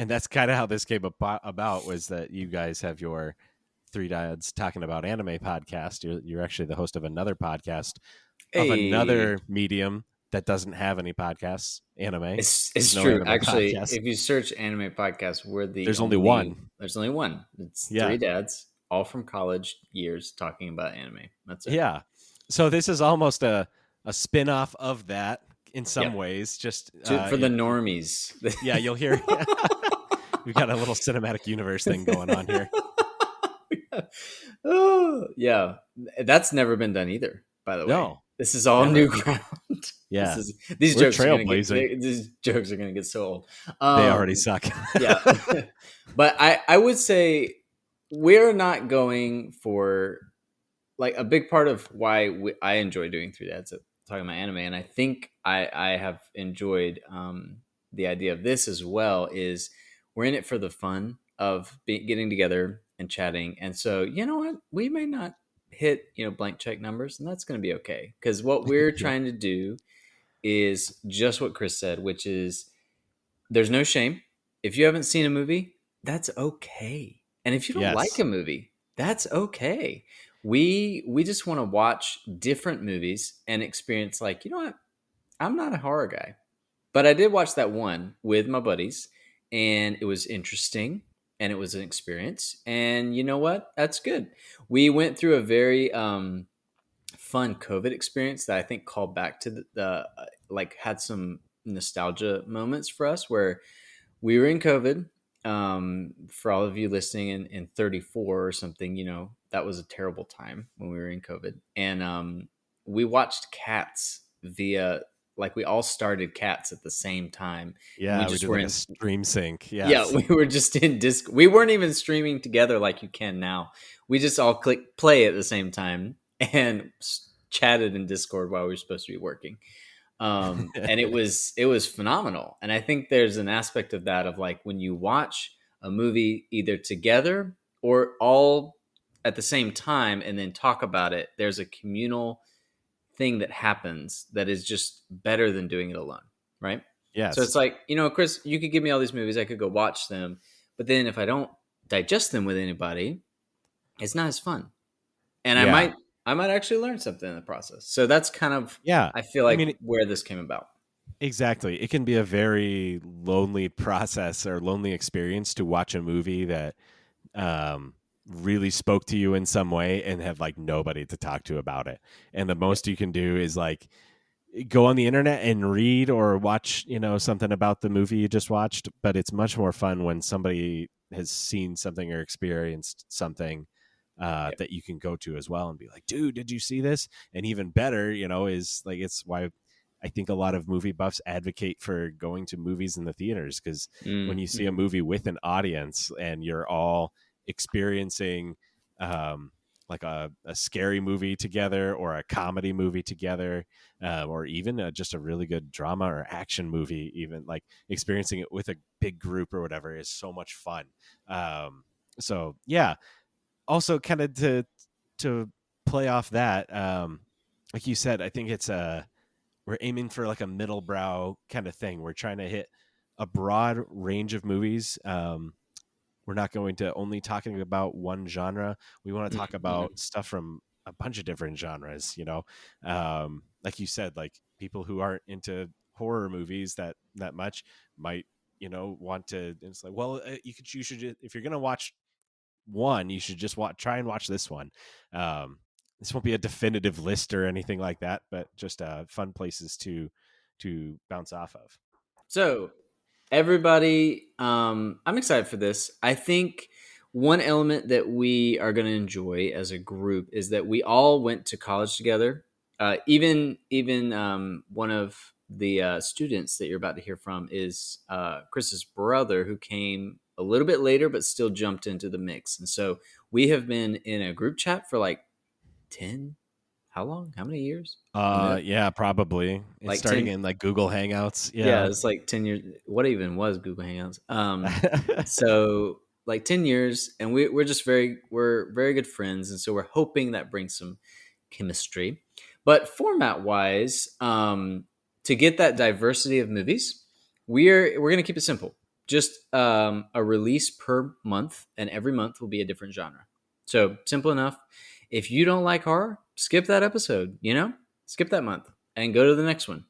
And that's kind of how this came about, was that you guys have your Three Dads Talking About Anime podcast. You're actually the host of another podcast of Hey, another medium that doesn't have any podcasts, anime. There's it's no true. anime Actually, podcast. if you search anime podcast, we're the There's only only. one. There's only one. It's Yeah. three dads, all from college years, talking about anime. That's it. Yeah. So this is almost a spin-off of that in some Yep. ways. Just For the normies. yeah, you'll hear we've got a little cinematic universe thing going on here. Oh, yeah, that's never been done either. By the way, No, this is all never. new ground. Yeah. These We're jokes are gonna get trailblazing. these jokes are gonna get so old. They already suck. Yeah, but I would say we're not going for, like, a big part of why I enjoy doing Three Dads talking about anime, and I think I have enjoyed the idea of this as well. Is we're in it for the fun of getting together and chatting, and so you know what, we may not hit blank check numbers, and that's going to be okay, because what we're Yeah. trying to do is just what Chris said, which is there's no shame. If you haven't seen a movie, that's okay. And if you don't like Yes. a movie, that's okay. We just want to watch different movies and experience, like, you know what? I'm not a horror guy, but I did watch that one with my buddies, and it was interesting, and it was an experience. And you know what? That's good. We went through a very fun COVID experience that I think called back to like, had some nostalgia moments for us, where we were in COVID. For all of you listening in 34 or something, that was a terrible time when we were in COVID. And we watched Cats via, like, we all started Cats at the same time. And we Yeah, we just did were like a in, stream sync. yeah, Yes. we were just in disc. We weren't even streaming together like you can now. We just all click play at the same time and chatted in Discord while we were supposed to be working. And it was phenomenal. And I think there's an aspect of that, of, like, when you watch a movie either together or all at the same time and then talk about it, there's a communal thing that happens that is just better than doing it alone, right? So Yes. it's like, Chris, you could give me all these movies, I could go watch them, but then if I don't digest them with anybody, it's not as fun. And I Yeah. might I might actually learn something in the process. So that's kind of, Yeah. I feel I like, mean, where this came about. exactly. It can be a very lonely process or lonely experience to watch a movie that um, really spoke to you in some way and have like nobody to talk to about it. And the Yep. most you can do is like go on the internet and read or watch, something about the movie you just watched. But it's much more fun when somebody has seen something or experienced something Yep. that you can go to as well and be like, dude, did you see this? And even better, is like, it's why I think a lot of movie buffs advocate for going to movies in the theaters, because when you see a Mm-hmm. movie with an audience and you're all experiencing like a scary movie together or a comedy movie together, or even just a really good drama or action movie, even like experiencing it with a big group or whatever is so much fun. So yeah, also kind of to play off that, like you said, I think it's we're aiming for like a middle brow kind of thing. We're trying to hit a broad range of movies. We're not going to only talking about one genre. We want to talk about Mm-hmm. stuff from a bunch of different genres. Like you said, like people who aren't into horror movies that much might want to. It's like, well, you should if you're gonna watch one, you should just try and watch this one. This won't be a definitive list or anything like that, but just fun places to bounce off of. So, everybody, I'm excited for this. I think one element that we are going to enjoy as a group is that we all went to college together. Even one of the students that you're about to hear from is Chris's brother, who came a little bit later but still jumped into the mix. And so we have been in a group chat for like 10, how long? How many years? A minute? Yeah, probably. It's Like starting 10. in like Google Hangouts. Yeah, Yeah. it's like 10 years. What even was Google Hangouts? So like 10 years, and we're very good friends, and so we're hoping that brings some chemistry. But format wise, to get that diversity of movies, we're gonna keep it simple. just a release per month, and every month will be a different genre. So simple enough. If you don't like horror, skip that episode, skip that month and go to the next one.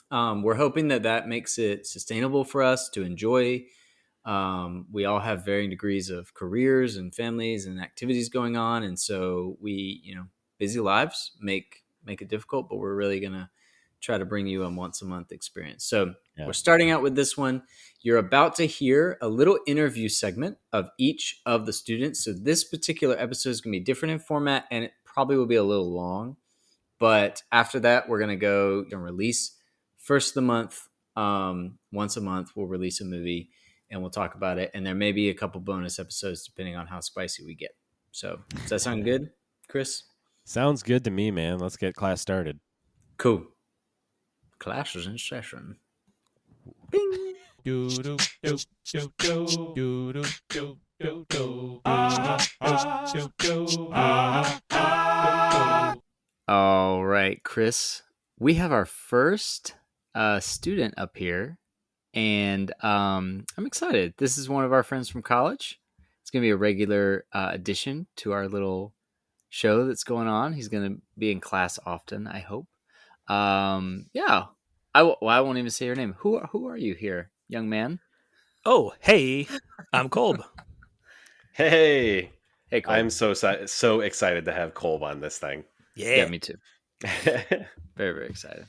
We're hoping that makes it sustainable for us to enjoy. We all have varying degrees of careers and families and activities going on. And so busy lives make it difficult, but we're really going to try to bring you a once a month experience. So we're starting out with this one. You're about to hear a little interview segment of each of the students. So this particular episode is going to be different in format, and it probably will be a little long. But after that, we're going to release first of the month. Once a month, we'll release a movie and we'll talk about it. And there may be a couple bonus episodes depending on how spicy we get. So does that sound good, Chris? Sounds good to me, man. Let's get class started. Cool. Class is in session. Bing. All right, Chris. We have our first student up here, and I'm excited. This is one of our friends from college. It's going to be a regular addition to our little show that's going on. He's going to be in class often, I hope. Yeah. I won't even say your name. Who are you here, young man? Oh, hey, I'm Kolb. Hey, Kolb. I'm so excited to have Kolb on this thing. Yeah, me too. Very, very excited.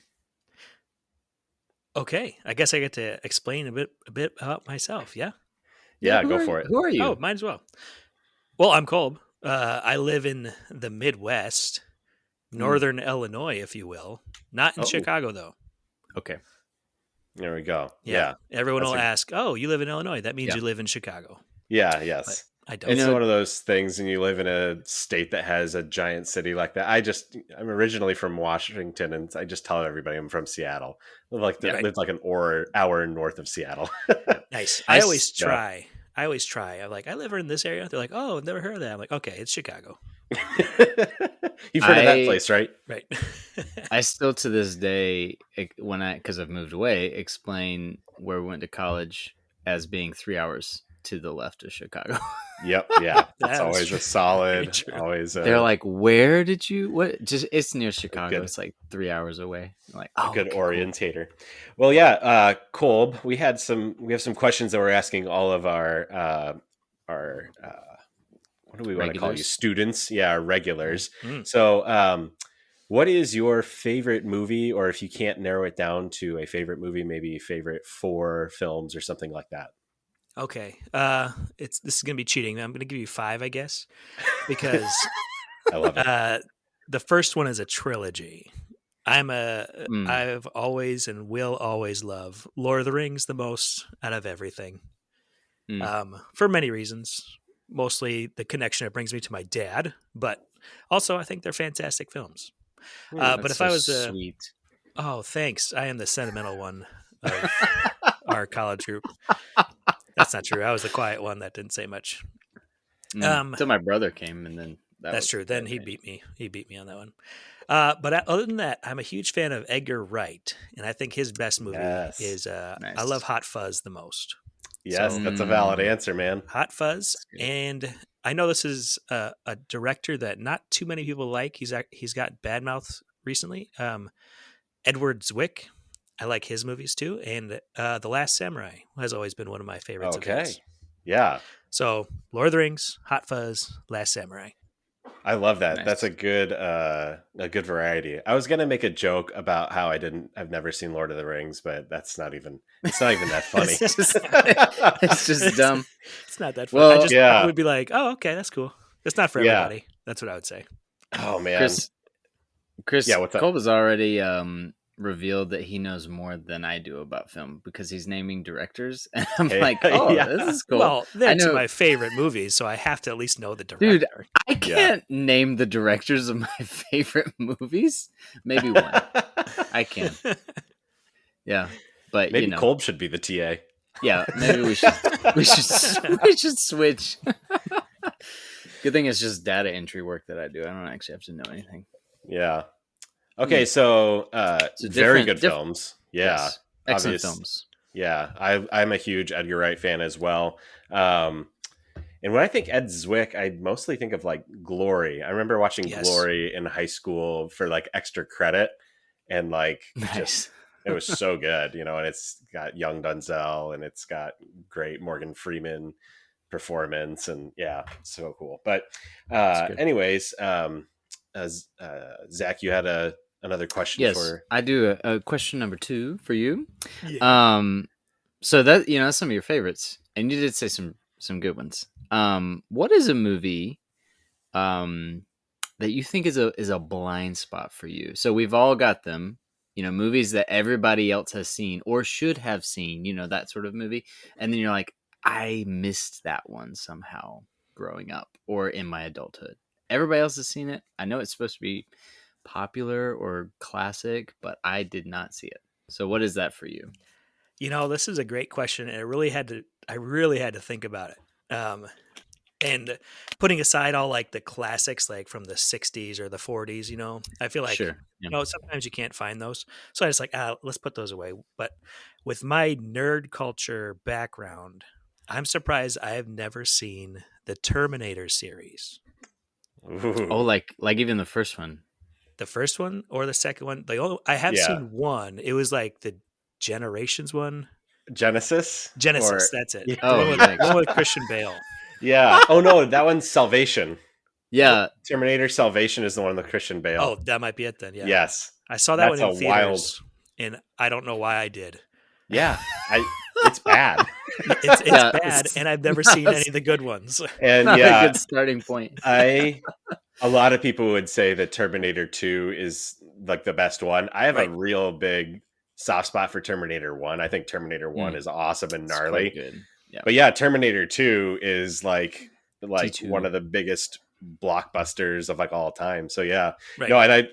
Okay, I guess I get to explain a bit about myself. Yeah. Yeah, go for it. Who are you? Oh, might as well. Well, I'm Kolb. I live in the Midwest, Northern Illinois, if you will. Not in Chicago, though. Okay. There we go. Yeah. Everyone will ask, "Oh, you live in Illinois? That means you live in Chicago." Yeah. Yes. But I don't. It's one of those things, and you live in a state that has a giant city like that. I'm originally from Washington, and I just tell everybody I'm from Seattle. I live like an hour north of Seattle. Nice. I always try. I'm like, I live in this area. They're like, "Oh, I've never heard of that." I'm like, "Okay, it's Chicago." You've heard of that place, right? Right. I still to this day, because I've moved away, explain where we went to college as being 3 hours to the left of Chicago. Yep. Yeah. That's always a solid. Always. They're like, "Where did you? What? Just it's near Chicago. It's like 3 hours away." I'm like, a good orientator. Cool. Well, yeah, Kolb, we have some questions that we're asking all of our what do we want to call you? Students. Yeah, regulars. Mm-hmm. So, what is your favorite movie, or if you can't narrow it down to a favorite movie, maybe favorite 4 films or something like that? Okay. This is going to be cheating. I'm going to give you 5, I guess, because I love it. The first one is a trilogy. I've always and will always love Lord of the Rings the most out of everything. For many reasons. Mostly the connection it brings me to my dad, but also I think they're fantastic films. But if I was sweet. Oh, thanks. I am the sentimental one of our college group. That's not true. I was the quiet one that didn't say much. So my brother came, and then that's true. Then he beat me. He beat me on that one. But other than that, I'm a huge fan of Edgar Wright, and I think his best movie is nice. I love Hot Fuzz the most. Yes, that's a valid answer, man. Hot Fuzz, and I know this is a director that not too many people like. He's got bad mouth recently. Edward Zwick, I like his movies too, and The Last Samurai has always been one of my favorites. Okay, yeah. So Lord of the Rings, Hot Fuzz, Last Samurai. I love that. Nice. That's a good variety. I was gonna make a joke about how I've never seen Lord of the Rings, but it's not even that funny. It's just dumb. It's not that funny. Well, I would be like, oh, okay, that's cool. It's not for everybody. That's what I would say. Oh man, Chris, yeah, what's up? Kolb has already revealed that he knows more than I do about film because he's naming directors, and I'm like, oh, this is cool. Well, they're two of my favorite movies, so I have to at least know the director. Dude, I can't name the directors of my favorite movies. Maybe one. I can. Yeah, but maybe Kolb should be the TA. Yeah, maybe we should switch. Good thing it's just data entry work that I do. I don't actually have to know anything. Yeah. Okay, so very good films. Yeah. Yes. Excellent films. Yeah, I'm a huge Edgar Wright fan as well. And when I think Ed Zwick, I mostly think of like Glory. I remember watching Glory in high school for like extra credit, and like just it was so good, you know. And it's got young Denzel, and it's got great Morgan Freeman performance, and yeah, so cool. But anyways, Zach, you had another question? Yes, I do. A question number 2 for you. Yeah. So that, that's some of your favorites, and you did say some good ones. What is a movie that you think is a blind spot for you? So we've all got them, movies that everybody else has seen or should have seen, that sort of movie. And then you're like, I missed that one somehow growing up or in my adulthood. Everybody else has seen it. I know it's supposed to be popular or classic, but I did not see it. So what is that for you? This is a great question, and I really had to think about it. And putting aside all like the classics, like from the 60s or the 40s, I feel like, sometimes you can't find those. So I was like, let's put those away. But with my nerd culture background, I'm surprised I have never seen the Terminator series. Ooh. Oh, like even the first one. The first one or the second one? I have seen one. It was like the Generations one. Genesis, that's it. Yeah. The one with Christian Bale. Yeah. Oh no, that one's Salvation. Yeah. Terminator Salvation is the one with Christian Bale. Oh, that might be it then. Yeah. Yes. I saw that one in theaters, and I don't know why I did. Yeah. It's bad. It's bad, and I've never seen any of the good ones. And not a good starting point. A lot of people would say that Terminator 2 is like the best one. I have a real big soft spot for Terminator 1. I think Terminator 1 is awesome and gnarly. Good. Yeah. But yeah, Terminator 2 is like one of the biggest blockbusters of like all time. So yeah. Right. No, and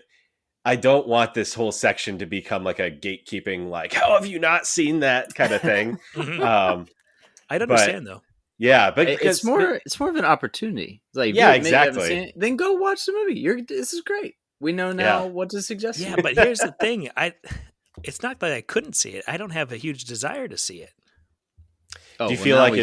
I don't want this whole section to become like a gatekeeping, like, how have you not seen that kind of thing? I'd understand though. Yeah, but it's more of an opportunity. It's like, yeah, exactly. Then go watch the movie. This is great. We know now what to suggest. Yeah, but here's the thing. It's not that I couldn't see it. I don't have a huge desire to see it. Do you feel like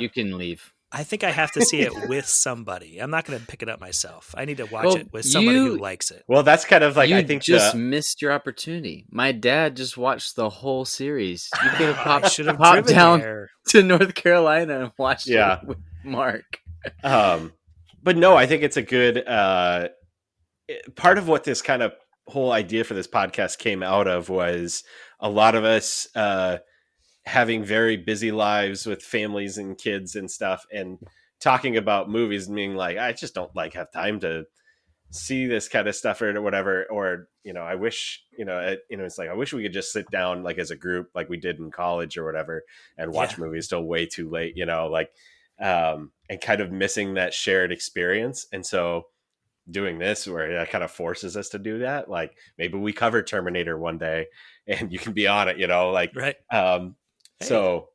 you can leave? I think I have to see it with somebody. I'm not going to pick it up myself. I need to watch it with somebody who likes it. Well, that's kind of like, I think just missed your opportunity. My dad just watched the whole series. You could have popped down to North Carolina and watched it with Mark. But no, I think it's a good part of what this kind of whole idea for this podcast came out of was a lot of us having very busy lives with families and kids and stuff, and talking about movies and being like, I just don't have time to see this kind of stuff or whatever. Or, I wish, it's like, I wish we could just sit down like as a group, like we did in college or whatever, and watch movies till way too late, and kind of missing that shared experience. And so doing this where it kind of forces us to do that. Like maybe we cover Terminator one day and you can be on it, right. So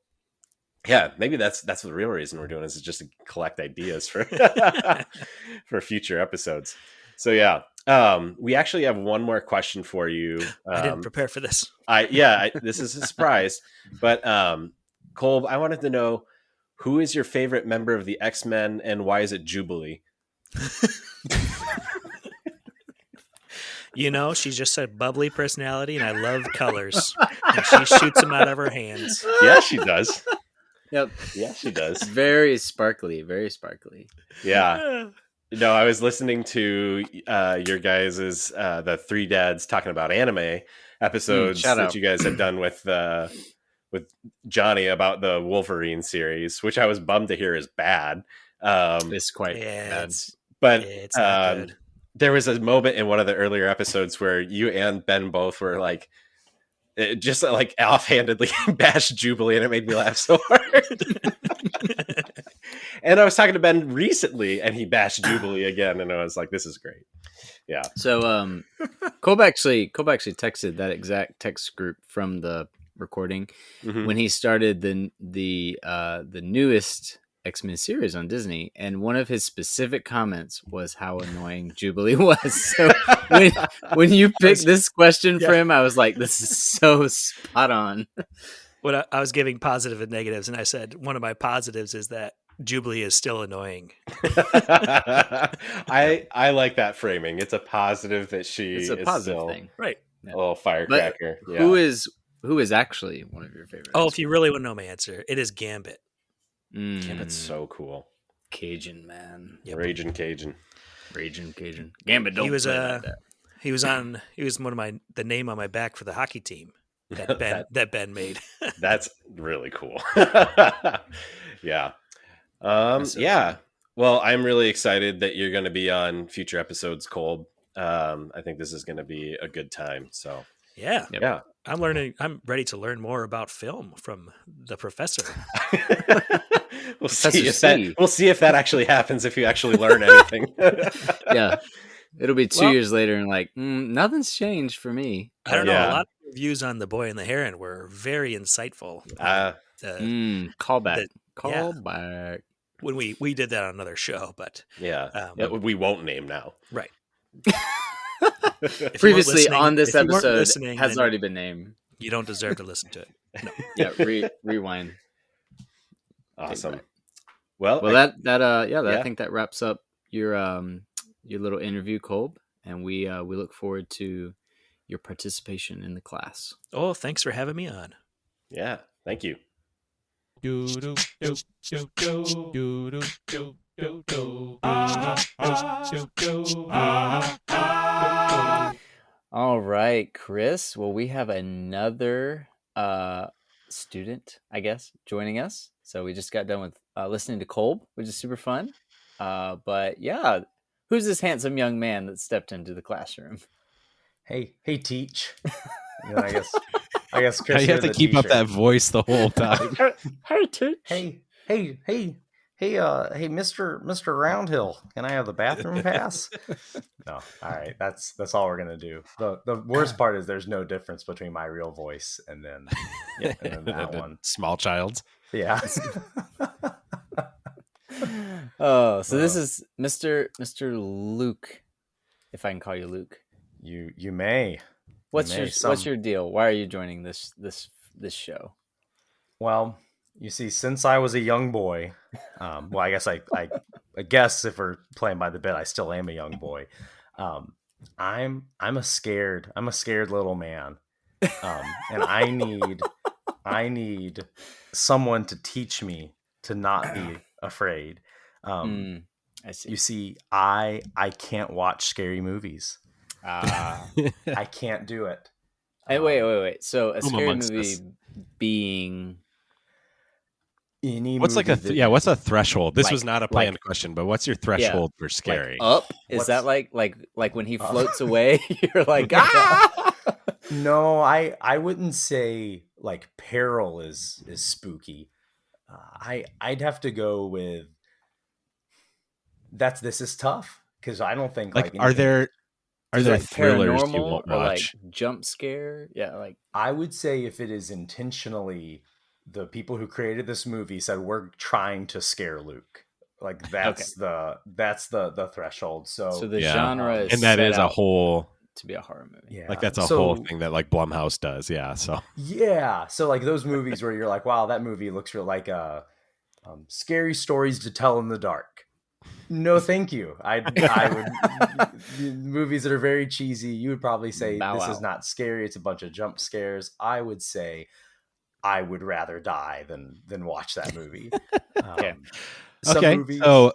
yeah, maybe that's the real reason we're doing this, is just to collect ideas for for future episodes. So yeah, we actually have one more question for you. I didn't prepare for this. This is a surprise, but Cole, I wanted to know, who is your favorite member of the X-Men and why is it Jubilee? She's just a bubbly personality, and I love colors. And she shoots them out of her hands. Yeah, she does. Yep. Yeah, she does. Very sparkly. Very sparkly. Yeah. No, I was listening to your guys's the Three Dads Talking About Anime episodes that you guys have done with Johnny about the Wolverine series, which I was bummed to hear is bad. It's quite bad. But it's not good. There was a moment in one of the earlier episodes where you and Ben both were like, just like offhandedly bashed Jubilee, and it made me laugh so hard. And I was talking to Ben recently, and he bashed Jubilee again, and I was like, "This is great." Yeah. So, Colb actually texted that exact text group from the recording when he started the newest X-Men series on Disney, and one of his specific comments was how annoying Jubilee was. So when you picked this question for him, I was like, this is so spot on. when I was giving positive and negatives, and I said one of my positives is that Jubilee is still annoying. I like that framing. It's a positive that she It's a is positive still thing, right? a little firecracker. But who is actually one of your favorites? Oh, if you really want to know my answer, it is Gambit. Gambit's so cool. Cajun man, Raging Cajun. Gambit don't he was play like that. He was one of the name on my back for the hockey team that Ben made. That's really cool. Yeah. So yeah. funny. Well, I'm really excited that you're going to be on future episodes, Kolb. I think this is going to be a good time. So yeah. Yeah. I'm ready to learn more about film from the professor. We'll see if that actually happens, if you actually learn anything. Yeah. It'll be 2 years later and like, nothing's changed for me. I don't know. A lot of reviews on The Boy and the Heron were very insightful. Callback. Callback. When we did that on another show, but we won't name now. Right. Previously on this episode has already been named. You don't deserve to listen to it. No. Yeah, rewind. Awesome. Well, I think that wraps up your little interview, Kolb, and we look forward to your participation in the class. Oh, thanks for having me on. Yeah, thank you. All right, Chris. Well, we have another student, I guess, joining us. So we just got done with listening to Kolb, which is super fun. But yeah, who's this handsome young man that stepped into the classroom? Hey, Teach. I guess Chris, you have to keep up that voice the whole time. Hey, Teach. Hey, Mr. Roundhill, can I have the bathroom pass? No, all right, that's all we're gonna do. The worst part is there's no difference between my real voice and then that one. Small child's. Yeah. Oh, so this is Mr. Luke, if I can call you Luke. You may. What's your deal? Why are you joining this show? Well, you see, since I was a young boy, I guess if we're playing by the bit, I still am a young boy. I'm a scared little man, and I need someone to teach me to not be afraid. I see. You see, I can't watch scary movies. I can't do it. Hey, wait. So a scary movie being any what's movie what's a threshold? This was not a planned like, question, but what's your threshold for scary? Up? Is that like when he floats away? You're like, ah! No, I wouldn't say like peril is spooky. I'd have to go with this is tough because I don't think like are there thrillers you won't or watch? Like jump scare? Yeah, like I would say if it is intentionally, the people who created this movie said we're trying to scare Luke. Like that's the threshold. So the genre is and that is a whole to be a horror movie. Yeah. Like that's a whole thing that like Blumhouse does. Yeah. So like those movies where you're like, wow, that movie looks real like scary stories to tell in the dark. No, thank you. I would movies that are very cheesy. You would probably say this is not scary. It's a bunch of jump scares. I would say I would rather die than watch that movie. Okay. Movies... So,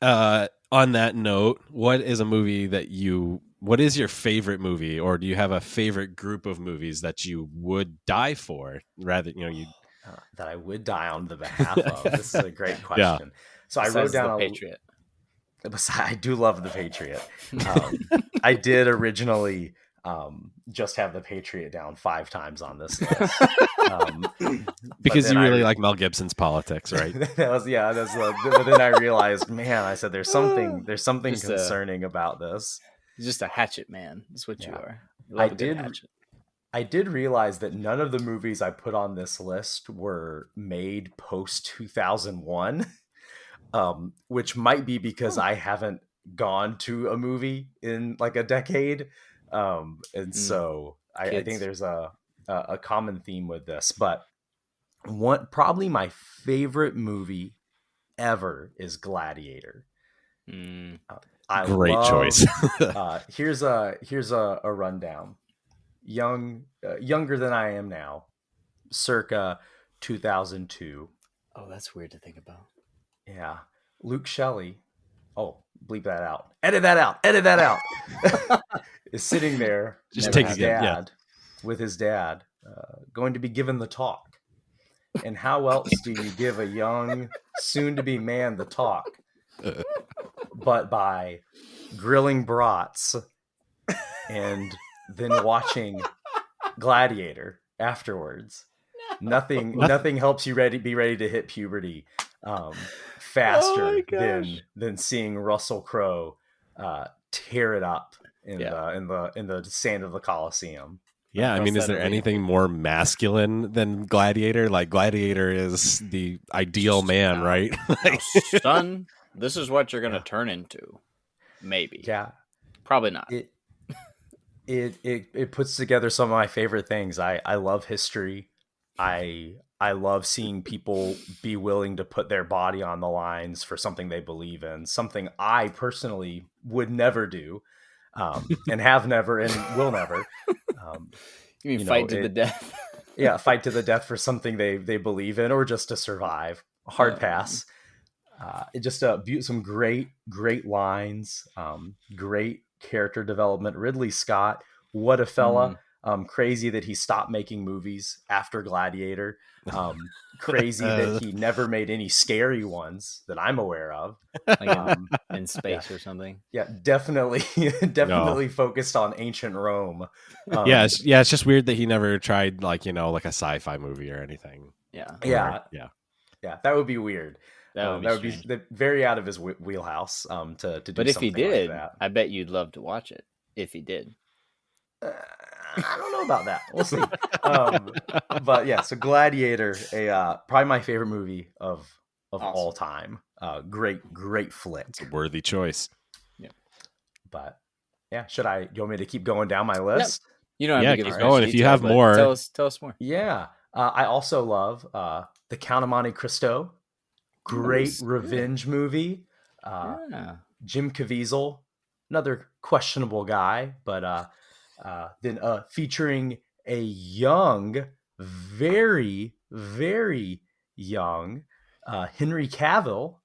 on that note, what is your favorite movie, or do you have a favorite group of movies that you would die for? Rather, that I would die on the behalf of. This is a great question. Yeah. So I wrote down The Patriot. I do love The Patriot. I did originally just have The Patriot down 5 times on this list. Because you really like Mel Gibson's politics, right? But then I realized, man, I said there's something concerning about this. He's just a hatchet man. That's what you are. I did realize that none of the movies I put on this list were made post 2001. Which might be because I haven't gone to a movie in like a decade. So I think there's a common theme with this, but Probably my favorite movie ever is Gladiator. I Great choice. Here's a rundown. Younger than I am now, circa 2002. Oh, that's weird to think about. Yeah, Luke Shelley. Oh, bleep that out. Edit that out. Edit that out. Is sitting there Just take it again. Yeah. with his dad, going to be given the talk. And how else do you give a young, soon-to-be man the talk? But by grilling brats and then watching Gladiator afterwards. Nothing helps you be ready to hit puberty faster than seeing Russell Crowe tear it up in the sand of the Coliseum. Yeah, I mean, is there anything more masculine than Gladiator? Like, Gladiator is the ideal man, right? Now, son, this is what you're going to turn into. Maybe. Yeah. Probably not. It puts together some of my favorite things. I love history. I love seeing people be willing to put their body on the lines for something they believe in, something I personally would never do, and have never and will never. You mean fight to the death? Yeah, fight to the death for something they believe in, or just to survive. Hard pass. It just some great lines, great character development. Ridley Scott, what a fella. Crazy that he stopped making movies after Gladiator. Crazy that he never made any scary ones that I'm aware of. Like in space or something. Yeah, definitely focused on ancient Rome. It's just weird that he never tried like a sci-fi movie or anything. Yeah, that would be weird. That would be very out of his wheelhouse to do. But if he did, like that. I bet you'd love to watch it. If he did. I don't know about that. We'll see. But yeah, so Gladiator, probably my favorite movie of awesome. All time. Great flick. It's a worthy choice. Yeah. But yeah, you want me to keep going down my list? Yep. You don't have to give us going if you have more. Tell us more. Yeah. I also love The Count of Monte Cristo. Great revenge movie. Jim Caviezel, another questionable guy, but then featuring a young, very, very young Henry Cavill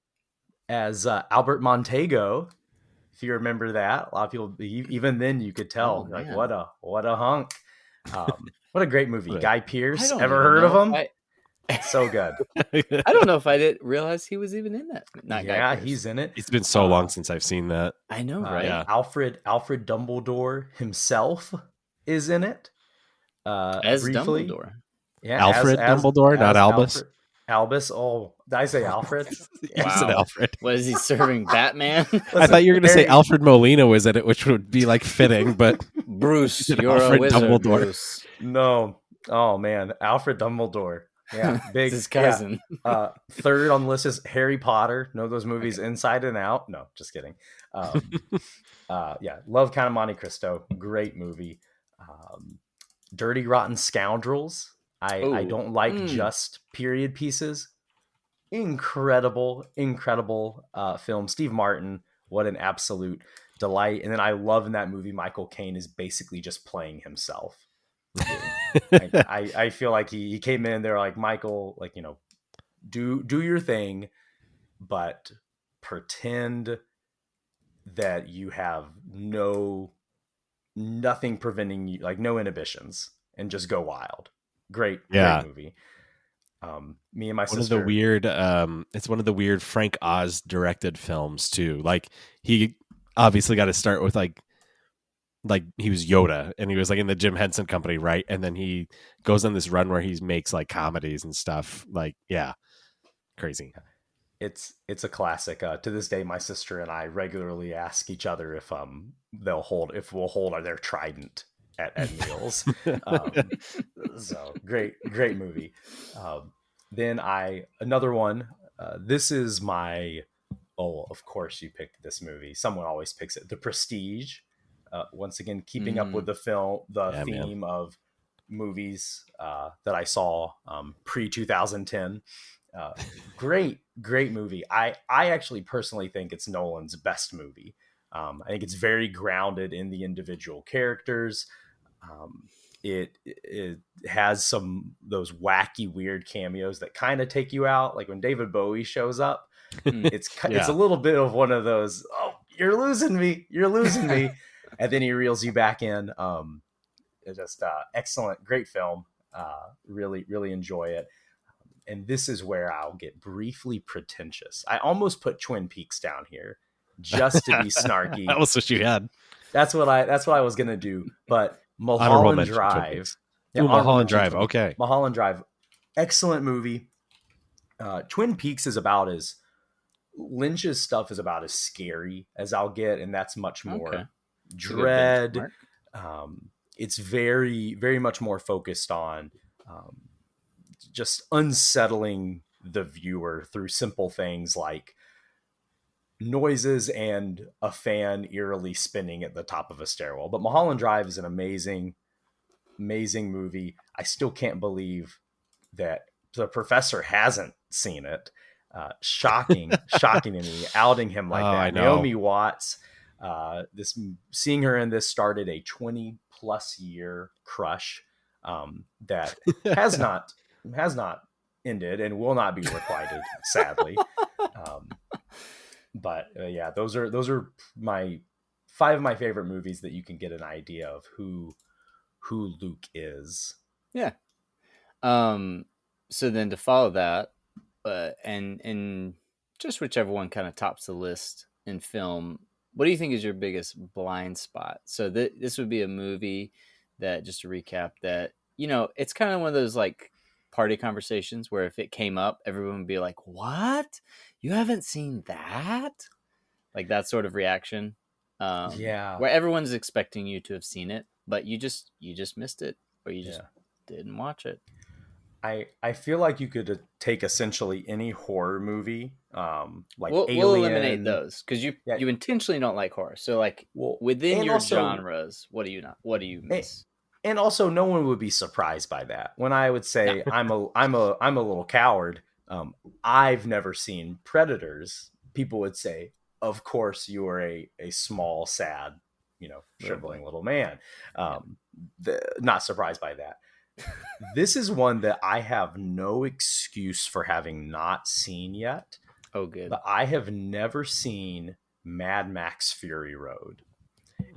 as Albert Montego. If you remember that, a lot of people, even then, you could tell what a hunk. What a great movie. Guy Pearce. Ever heard of him? So good. I don't know if I didn't realize he was even in that. Yeah, he's in it. It's been so long since I've seen that. I know, right? Alfred Dumbledore himself is in it. As briefly. Dumbledore. Yeah, Alfred Dumbledore, not Albus. Albus. Oh, did I say Alfred? Wow. You said Alfred. What is he serving? Batman? I thought you were going to say Alfred Molina was in it, which would be like fitting, but Bruce, you're Alfred a wizard, Dumbledore. Bruce. No. Oh man, Alfred Dumbledore. Yeah, big. His cousin. Yeah. Third on the list is Harry Potter. Know those movies inside and out? No, just kidding. Love Count of Monte Cristo. Great movie. Dirty Rotten Scoundrels. I don't like just period pieces. Incredible film. Steve Martin, what an absolute delight. And then I love in that movie Michael Caine is basically just playing himself. I feel like he came in there like, Michael, like, do your thing, but pretend that you have nothing preventing you, like no inhibitions, and just go wild. Great movie. Me and my sister. It's one of the weird Frank Oz directed films too. Like he obviously got to start with like he was Yoda and he was like in the Jim Henson Company, right? And then he goes on this run where he makes like comedies and stuff. Like, yeah, crazy. It's a classic. To this day, my sister and I regularly ask each other if we'll hold their trident at meals. So great movie. Then another one. This is my. Oh, of course you picked this movie. Someone always picks it. The Prestige. Once again, keeping up with the film, theme of movies that I saw pre 2010. Great movie. I actually personally think it's Nolan's best movie. I think it's very grounded in the individual characters. It has those wacky, weird cameos that kind of take you out. Like when David Bowie shows up, it's a little bit of one of those, oh, you're losing me. And then he reels you back in. It's just excellent, great film. Really, really enjoy it. And this is where I'll get briefly pretentious. I almost put Twin Peaks down here just to be snarky. That was what you had. That's what I was gonna do. But Mulholland Drive. Mulholland Drive. Okay. Mulholland Drive. Excellent movie. Twin Peaks is about as Lynch's stuff is about as scary as I'll get, and that's much more dread. It's very, very much more focused on just unsettling the viewer through simple things like noises and a fan eerily spinning at the top of a stairwell. But Mulholland Drive is an amazing movie. I still can't believe that the professor hasn't seen it. Shocking to me, outing him like that. I know. Naomi Watts, seeing her in this started a 20+ year crush that has not ended and will not be requited, sadly. But yeah, those are my 5 of my favorite movies that you can get an idea of who Luke is. Yeah. So then to follow that, and just whichever one kind of tops the list in film, what do you think is your biggest blind spot? So this would be a movie that, just to recap, that, it's kind of one of those like party conversations where if it came up, everyone would be like, what? You haven't seen that? Like that sort of reaction. Where everyone's expecting you to have seen it, but you just missed it, or you just didn't watch it. I feel like you could take essentially any horror movie, like Alien. We'll eliminate those because you intentionally don't like horror. So like within your genres, what do you miss? And also, no one would be surprised by that. When I would say I'm a little coward, I've never seen Predators. People would say, "Of course, you are a small, sad, shriveling little man." Not surprised by that. This is one that I have no excuse for having not seen yet. Oh, good. But I have never seen Mad Max Fury Road.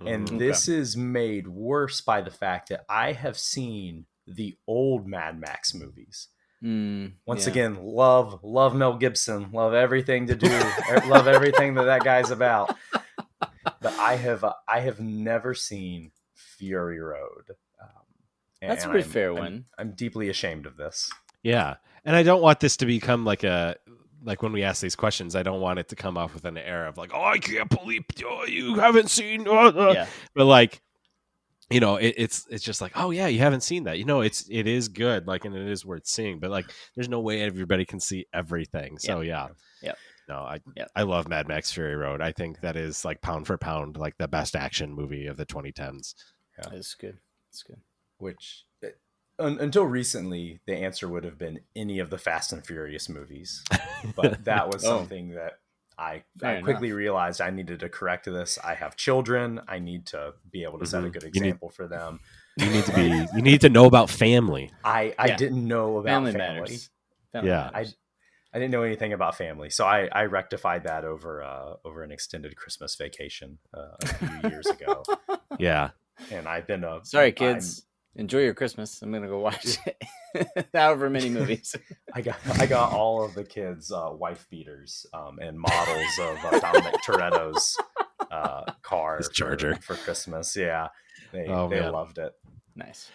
And this is made worse by the fact that I have seen the old Mad Max movies. Once again, love Mel Gibson, love everything to do, love everything that guy's about. But I have never seen Fury Road. That's a pretty fair one. I'm deeply ashamed of this. Yeah. And I don't want this to become like when we ask these questions, I don't want it to come off with an air of like, oh, I can't believe you haven't seen. Yeah. But like, it's just like, oh yeah, you haven't seen that. It is good, like, and it is worth seeing. But like, there's no way everybody can see everything. So yeah. No, I love Mad Max Fury Road. I think that is like pound for pound, like the best action movie of the 2010s. Yeah. It's good. It's good. Which until recently, the answer would have been any of the Fast and Furious movies. But that was something that I quickly realized I needed to correct this. I have children. I need to be able to set a good example for them. You need to know about family. I didn't know about family. Matters. I didn't know anything about family. So I rectified that over an extended Christmas vacation a few years ago. Yeah. And I've been sorry, kids. Enjoy your Christmas. I'm gonna go watch however many movies. I got all of the kids' wife beaters and models of Dominic Toretto's car for Christmas. Yeah, they loved it. Nice.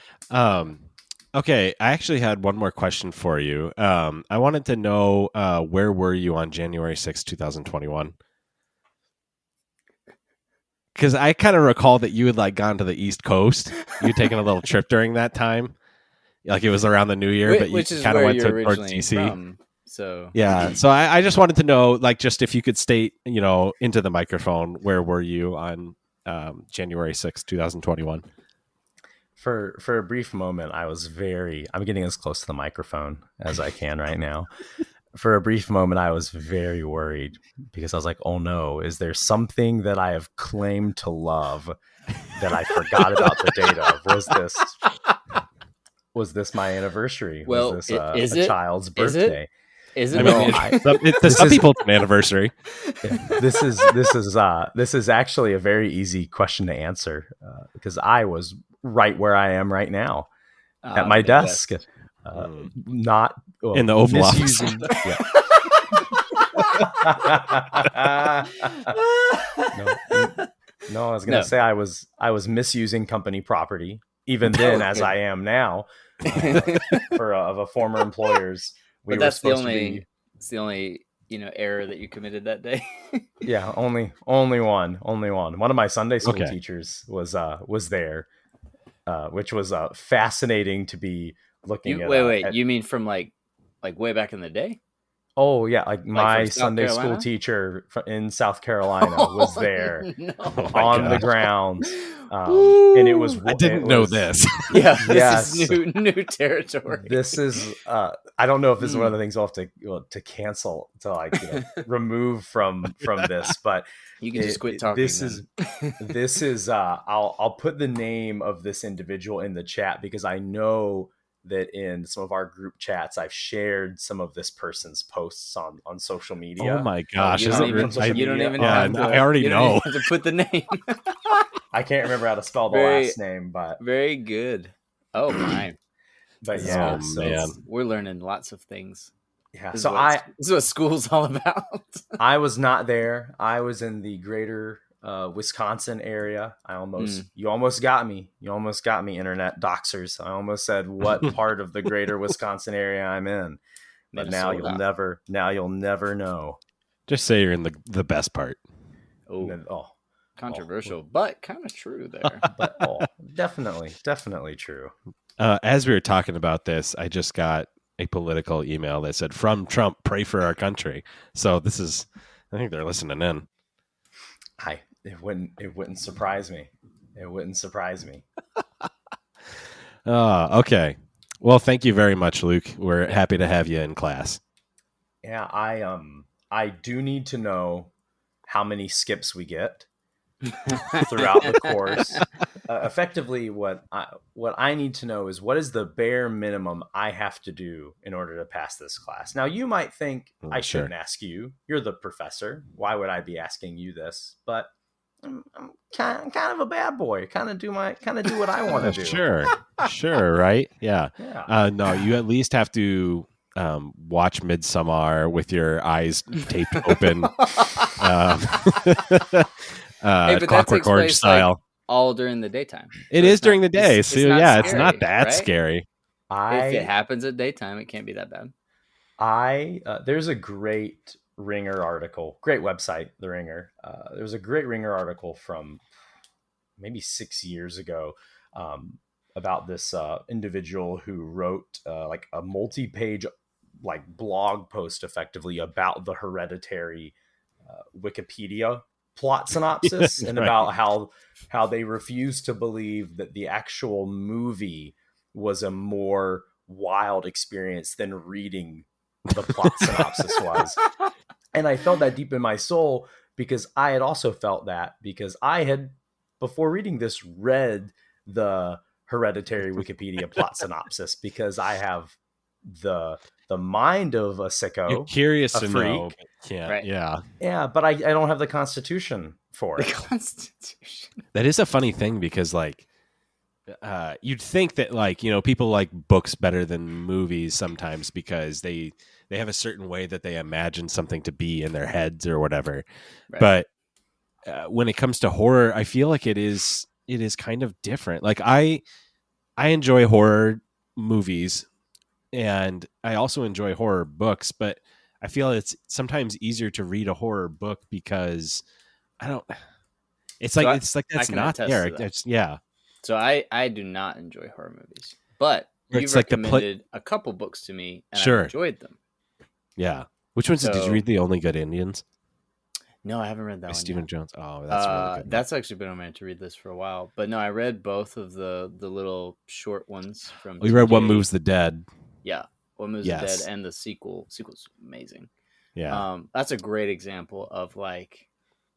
Okay, I actually had one more question for you. I wanted to know where were you on January 6th, 2021? Because I kind of recall that you had like gone to the East Coast. You had taken a little trip during that time, like it was around the New Year, but you kind of went towards DC. From, so yeah, so I just wanted to know, like, just if you could state, into the microphone, where were you on January 6th, 2021? For a brief moment, I'm getting as close to the microphone as I can right now. For a brief moment, I was very worried because I was like, oh no, is there something that I have claimed to love that I forgot about the date of? Was this my anniversary? Well, was this is a it? child's Is it? birthday? Is it? I mean, to some people, it's an anniversary. This is actually a very easy question to answer because I was right where I am right now at my desk, not in the Oval Office. No, I was going to say I was misusing company property even then, as I am now, for of a former employer's. But that's the only error that you committed that day. Yeah, only one. One of my Sunday school teachers was there, which was fascinating to be looking at. Wait, you mean from like way back in the day? Oh yeah, like my Sunday school teacher in South Carolina was there on the ground, and it was. I didn't know this. Yeah, this is new territory. This is. I don't know if this is one of the things we'll have to cancel to remove from this, but you can just quit talking. This is. I'll put the name of this individual in the chat because I know that in some of our group chats, I've shared some of this person's posts on social media. Oh my gosh. You don't even have to, I already know. Have to put the name. I can't remember how to spell the last name, but very good. Oh my. But yeah, man. We're learning lots of things. Yeah. This is what school's all about. I was not there. I was in the greater Wisconsin area. You almost got me. Internet doxers. I almost said what part of the greater Wisconsin area I'm in, but now you'll never know. Just say you're in the best part. Controversial, but kind of true there. But definitely true. As we were talking about this, I just got a political email that said, "From Trump, pray for our country." So I think they're listening in. It wouldn't surprise me. Okay. Well, thank you very much, Luke. We're happy to have you in class. Yeah, I do need to know how many skips we get throughout the course. Effectively, what I need to know is what is the bare minimum I have to do in order to pass this class. Now, you might think I shouldn't ask you. You're the professor. Why would I be asking you this? But I'm kind of a bad boy. Kind of do what I want to do. Sure, right? Yeah. No, you at least have to watch Midsommar with your eyes taped open. Clockwork Orange style. All during the daytime. It is during the day. So yeah, it's not that scary. If it happens at daytime, it can't be that bad. There's a great Ringer article, great website, The Ringer. There's a great Ringer article from maybe 6 years ago about this individual who wrote like a multi-page blog post effectively about the Hereditary Wikipedia plot synopsis and about how they refuse to believe that the actual movie was a more wild experience than reading the plot synopsis was. And I felt that deep in my soul because I had also felt that because I had, before reading this, read the Hereditary Wikipedia plot synopsis because I have the mind of a sicko. You're curious to freak. Know. Right. Yeah, but I don't have the constitution for it. The constitution. That is a funny thing because you'd think that people like books better than movies sometimes because they have a certain way that they imagine something to be in their heads or whatever. Right. But when it comes to horror, I feel like it is kind of different. Like I enjoy horror movies and I also enjoy horror books, but I feel it's sometimes easier to read a horror book because it's like that's not there. So I do not enjoy horror movies, but you've recommended a couple books to me and I enjoyed them. Yeah. Which ones did you read? The Only Good Indians? No, I haven't read that by one Stephen yet. Jones. Oh, that's a really good. That's actually been on my to read list for a while. But no, I read both of the little short ones from. We read What Moves the Dead. Yeah, What Moves the Dead, and the sequel. Sequel's amazing. Yeah, that's a great example of like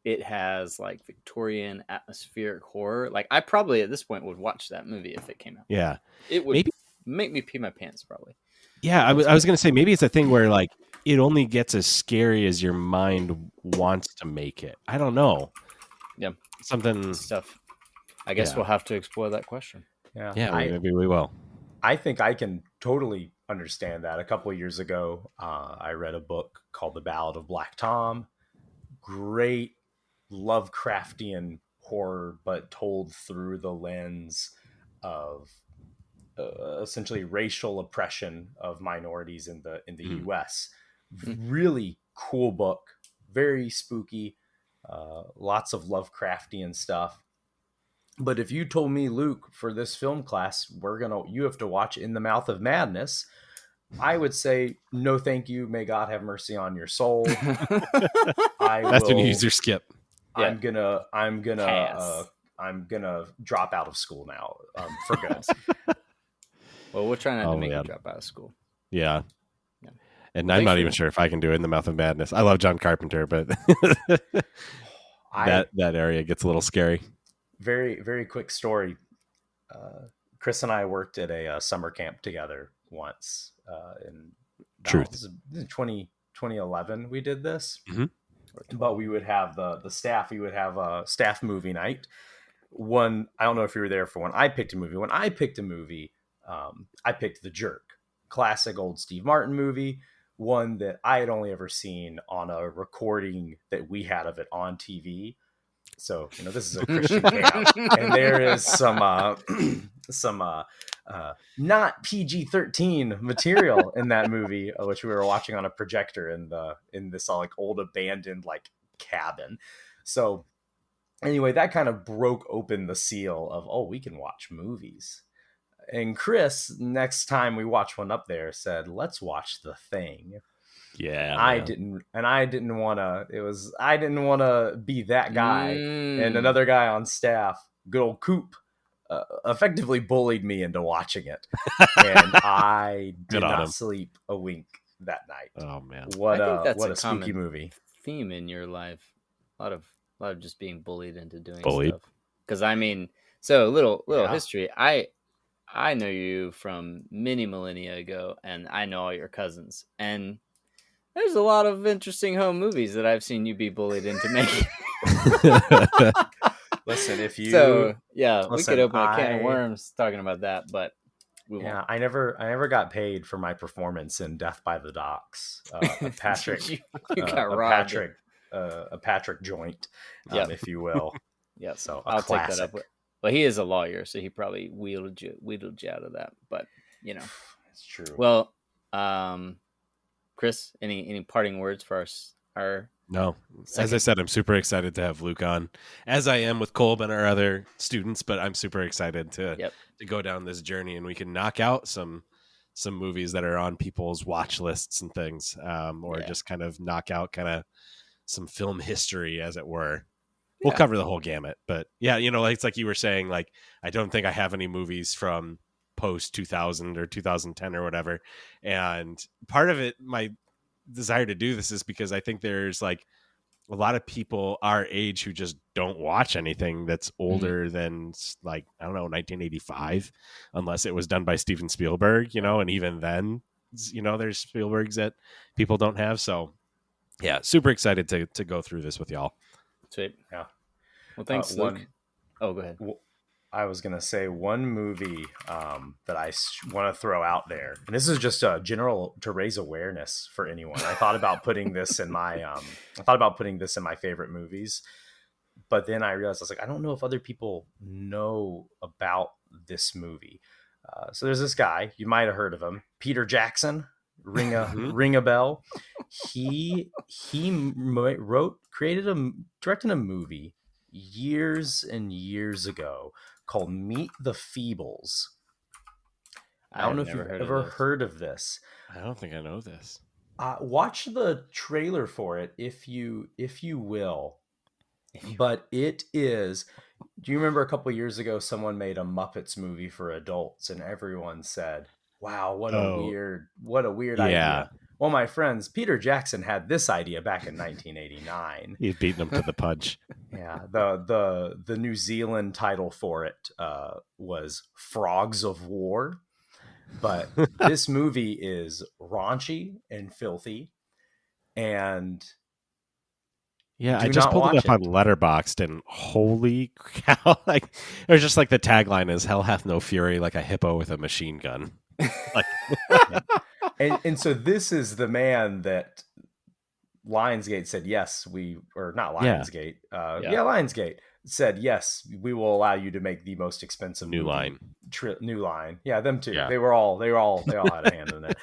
it has like Victorian atmospheric horror. Like I probably at this point would watch that movie if it came out. yeah. It would Maybe make me pee my pants probably. Yeah, I was going to say maybe it's a thing where like it only gets as scary as your mind wants to make it. I don't know. Yeah, Something stuff. I guess we'll have to explore that question. Yeah, maybe we will. I think I can totally understand that. A couple of years ago, I read a book called The Ballad of Black Tom. Great Lovecraftian horror, but told through the lens of essentially racial oppression of minorities in the U.S. Really cool book, very spooky, lots of Lovecraftian stuff. But if you told me, Luke, for this film class, you have to watch In the Mouth of Madness, I would say no, thank you. May God have mercy on your soul. That's when you use your skip. I'm gonna drop out of school now for good. Well, we're trying not to make you drop out of school. Yeah. And I'm not even sure if I can do it In the Mouth of Madness. I love John Carpenter, but that area gets a little scary. Very, very quick story. Chris and I worked at a summer camp together once. In 2011, we did this. Mm-hmm. But we would have the staff. We would have a staff movie night. I don't know if you were there for when I picked a movie. When I picked a movie, I picked The Jerk, classic old Steve Martin movie. One that I had only ever seen on a recording that we had of it on TV. So, this is a Christian camp, and there is some not PG-13 material in that movie, which we were watching on a projector in this like old abandoned like cabin. So anyway, that kind of broke open the seal of, we can watch movies. And Chris, next time we watched one up there, said, "Let's watch The Thing." Yeah, I didn't want to be that guy. And another guy on staff, good old Coop, effectively bullied me into watching it. And I did not sleep a wink that night. Oh man. What a spooky movie. Theme in your life. A lot of just being bullied into doing stuff. Because so little history. I know you from many millennia ago, and I know all your cousins, and there's a lot of interesting home movies that I've seen you be bullied into making. Listen, we could open a can of worms talking about that, but we won't. I never got paid for my performance in Death by the Docks. Patrick, you got robbed. A Patrick joint, if you will. Yeah, so I'll take that up. Well, he is a lawyer, so he probably wheedled you out of that. But it's true. Well, Chris, any parting words for our No. As I said, I'm super excited to have Luke on, as I am with Kolb and our other students, but I'm super excited to go down this journey, and we can knock out some movies that are on people's watch lists and things, or just kind of knock out kind of some film history, as it were. We'll cover the whole gamut, but it's like you were saying, like, I don't think I have any movies from post 2000 or 2010 or whatever. And part of it, my desire to do this is because I think there's like a lot of people our age who just don't watch anything that's older than like, I don't know, 1985, unless it was done by Steven Spielberg, and even then, there's Spielbergs that people don't have. So yeah, super excited to go through this with y'all. Sweet. Yeah. Well, thanks, Luke. Go ahead. I was going to say one movie that I want to throw out there, and this is just a general to raise awareness for anyone. I thought about putting this in my favorite movies, but then I realized I was like, I don't know if other people know about this movie. So there's this guy, you might have heard of him, Peter Jackson. Ring a bell. He directed a movie years and years ago called Meet the Feebles. I don't know if you've ever heard of this. I don't think I know this. Watch the trailer for it if you will. But it is. Do you remember a couple years ago someone made a Muppets movie for adults and everyone said, "Wow, what a weird yeah. idea." Well, my friends, Peter Jackson had this idea back in 1989. He's beating them to the punch. Yeah, the New Zealand title for it was Frogs of War. But this movie is raunchy and filthy, and yeah, I just pulled it up on Letterboxd, and holy cow! Like, there's just like the tagline is "Hell hath no fury like a hippo with a machine gun." Like, and so this is the man that Lionsgate said yes, or not Lionsgate, Lionsgate said yes, we will allow you to make the most expensive New Line. New Line, yeah, them too. Yeah. They all had a hand in it.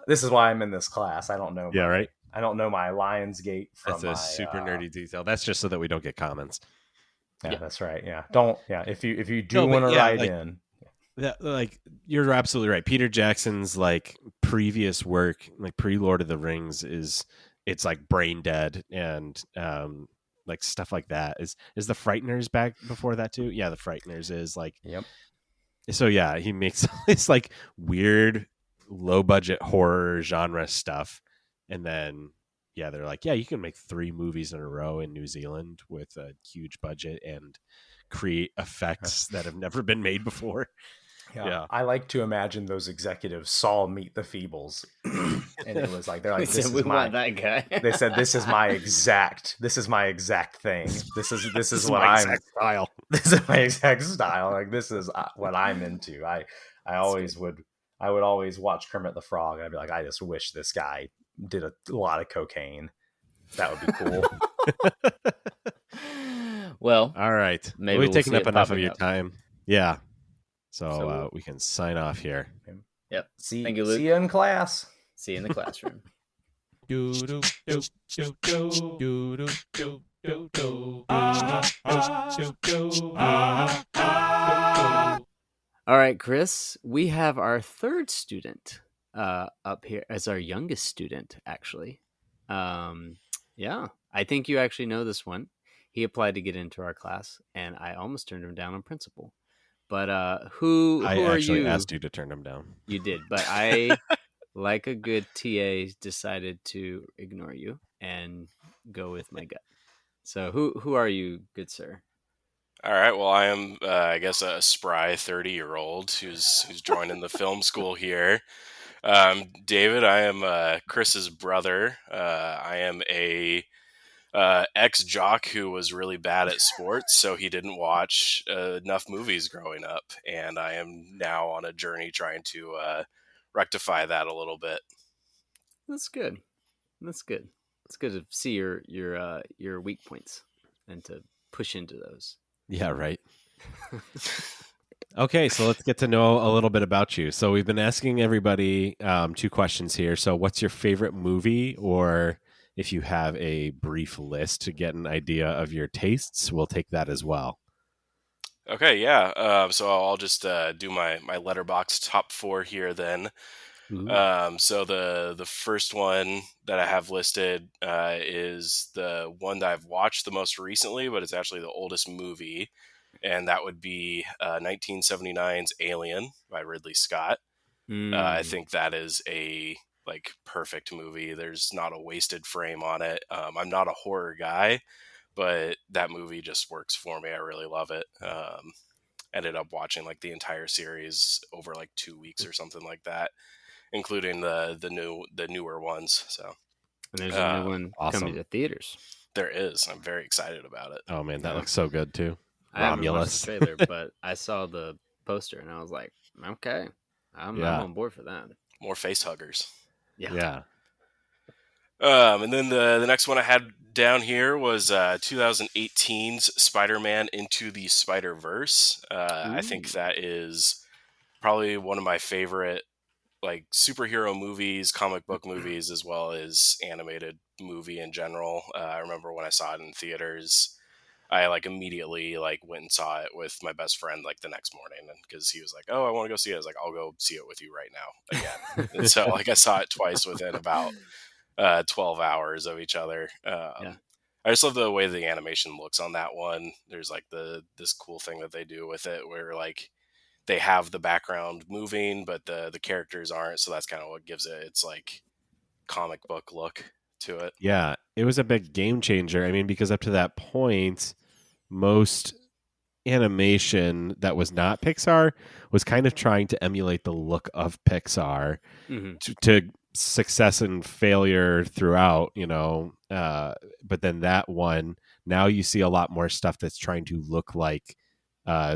This is why I'm in this class. I don't know. Right. I don't know my Lionsgate from That's a super nerdy detail. That's just so that we don't get comments. Yeah, that's right. Yeah, don't. Yeah, if you do want to write in. That, like, you're absolutely right. Peter Jackson's like previous work, like pre-Lord of the Rings, it's like brain dead and like stuff like that. Is the Frighteners back before that too? Yeah, the Frighteners is like. Yep. So yeah, he makes this like weird low budget horror genre stuff, and then they're like, yeah, you can make 3 movies in a row in New Zealand with a huge budget and create effects that have never been made before. Yeah. I like to imagine those executives saw Meet the Feebles, and it was like they're like, "This is want that guy." They said, "This is my exact thing. This is what my I'm exact style. This is my exact style. Like this is what I'm into." I would always watch Kermit the Frog, and I'd be like, I just wish this guy did a lot of cocaine. That would be cool. Well, all right. Maybe we've taken up enough of your time. Yeah. So we can sign off here. Yep. Thank you, Luke. See you in class. See you in the classroom. All right, Chris, we have our third student up here as our youngest student, actually. Yeah, I think you actually know this one. He applied to get into our class, and I almost turned him down on principle. But who are you? I actually asked you to turn him down. You did, but I, like a good TA, decided to ignore you and go with my gut. So who are you, good sir? All right. Well, I am, I guess, a spry 30-year-old who's joining the film school here. David, I am Chris's brother. I am a ex-jock who was really bad at sports, so he didn't watch enough movies growing up, and I am now on a journey trying to rectify that a little bit. That's good. It's good to see your weak points and to push into those. Yeah, right. Okay, so let's get to know a little bit about you. So we've been asking everybody 2 questions here. So what's your favorite movie, or if you have a brief list to get an idea of your tastes, we'll take that as well. Okay, yeah. So I'll just do my Letterboxd top 4 here then. So the first one that I have listed is the one that I've watched the most recently, but it's actually the oldest movie, and that would be 1979's Alien by Ridley Scott. I think that is a perfect movie. There's not a wasted frame on it. I'm not a horror guy, but that movie just works for me. I really love it. Ended up watching the entire series over 2 weeks or something like that, including the newer ones. So, and there's a new one coming to theaters. There is. I'm very excited about it. Oh man, that looks so good too. I haven't watched the trailer, but I saw the poster and I was like, okay, I'm on board for that. More face huggers. Yeah. And then the next one I had down here was 2018's Spider-Man Into the Spider-Verse. I think that is probably one of my favorite superhero movies, comic book movies, as well as animated movie in general. I remember when I saw it in theaters, I immediately went and saw it with my best friend the next morning, because he was like, "Oh, I want to go see it." I was like, "I'll go see it with you right now again." And so I saw it twice within about 12 hours of each other. I just love the way the animation looks on that one. There's like this cool thing that they do with it where like they have the background moving, but the characters aren't. So that's kind of what gives it its like comic book look to it. Yeah, it was a big game changer. I mean, because up to that point, most animation that was not Pixar was kind of trying to emulate the look of Pixar to success and failure throughout, but then that one, now you see a lot more stuff that's trying to look like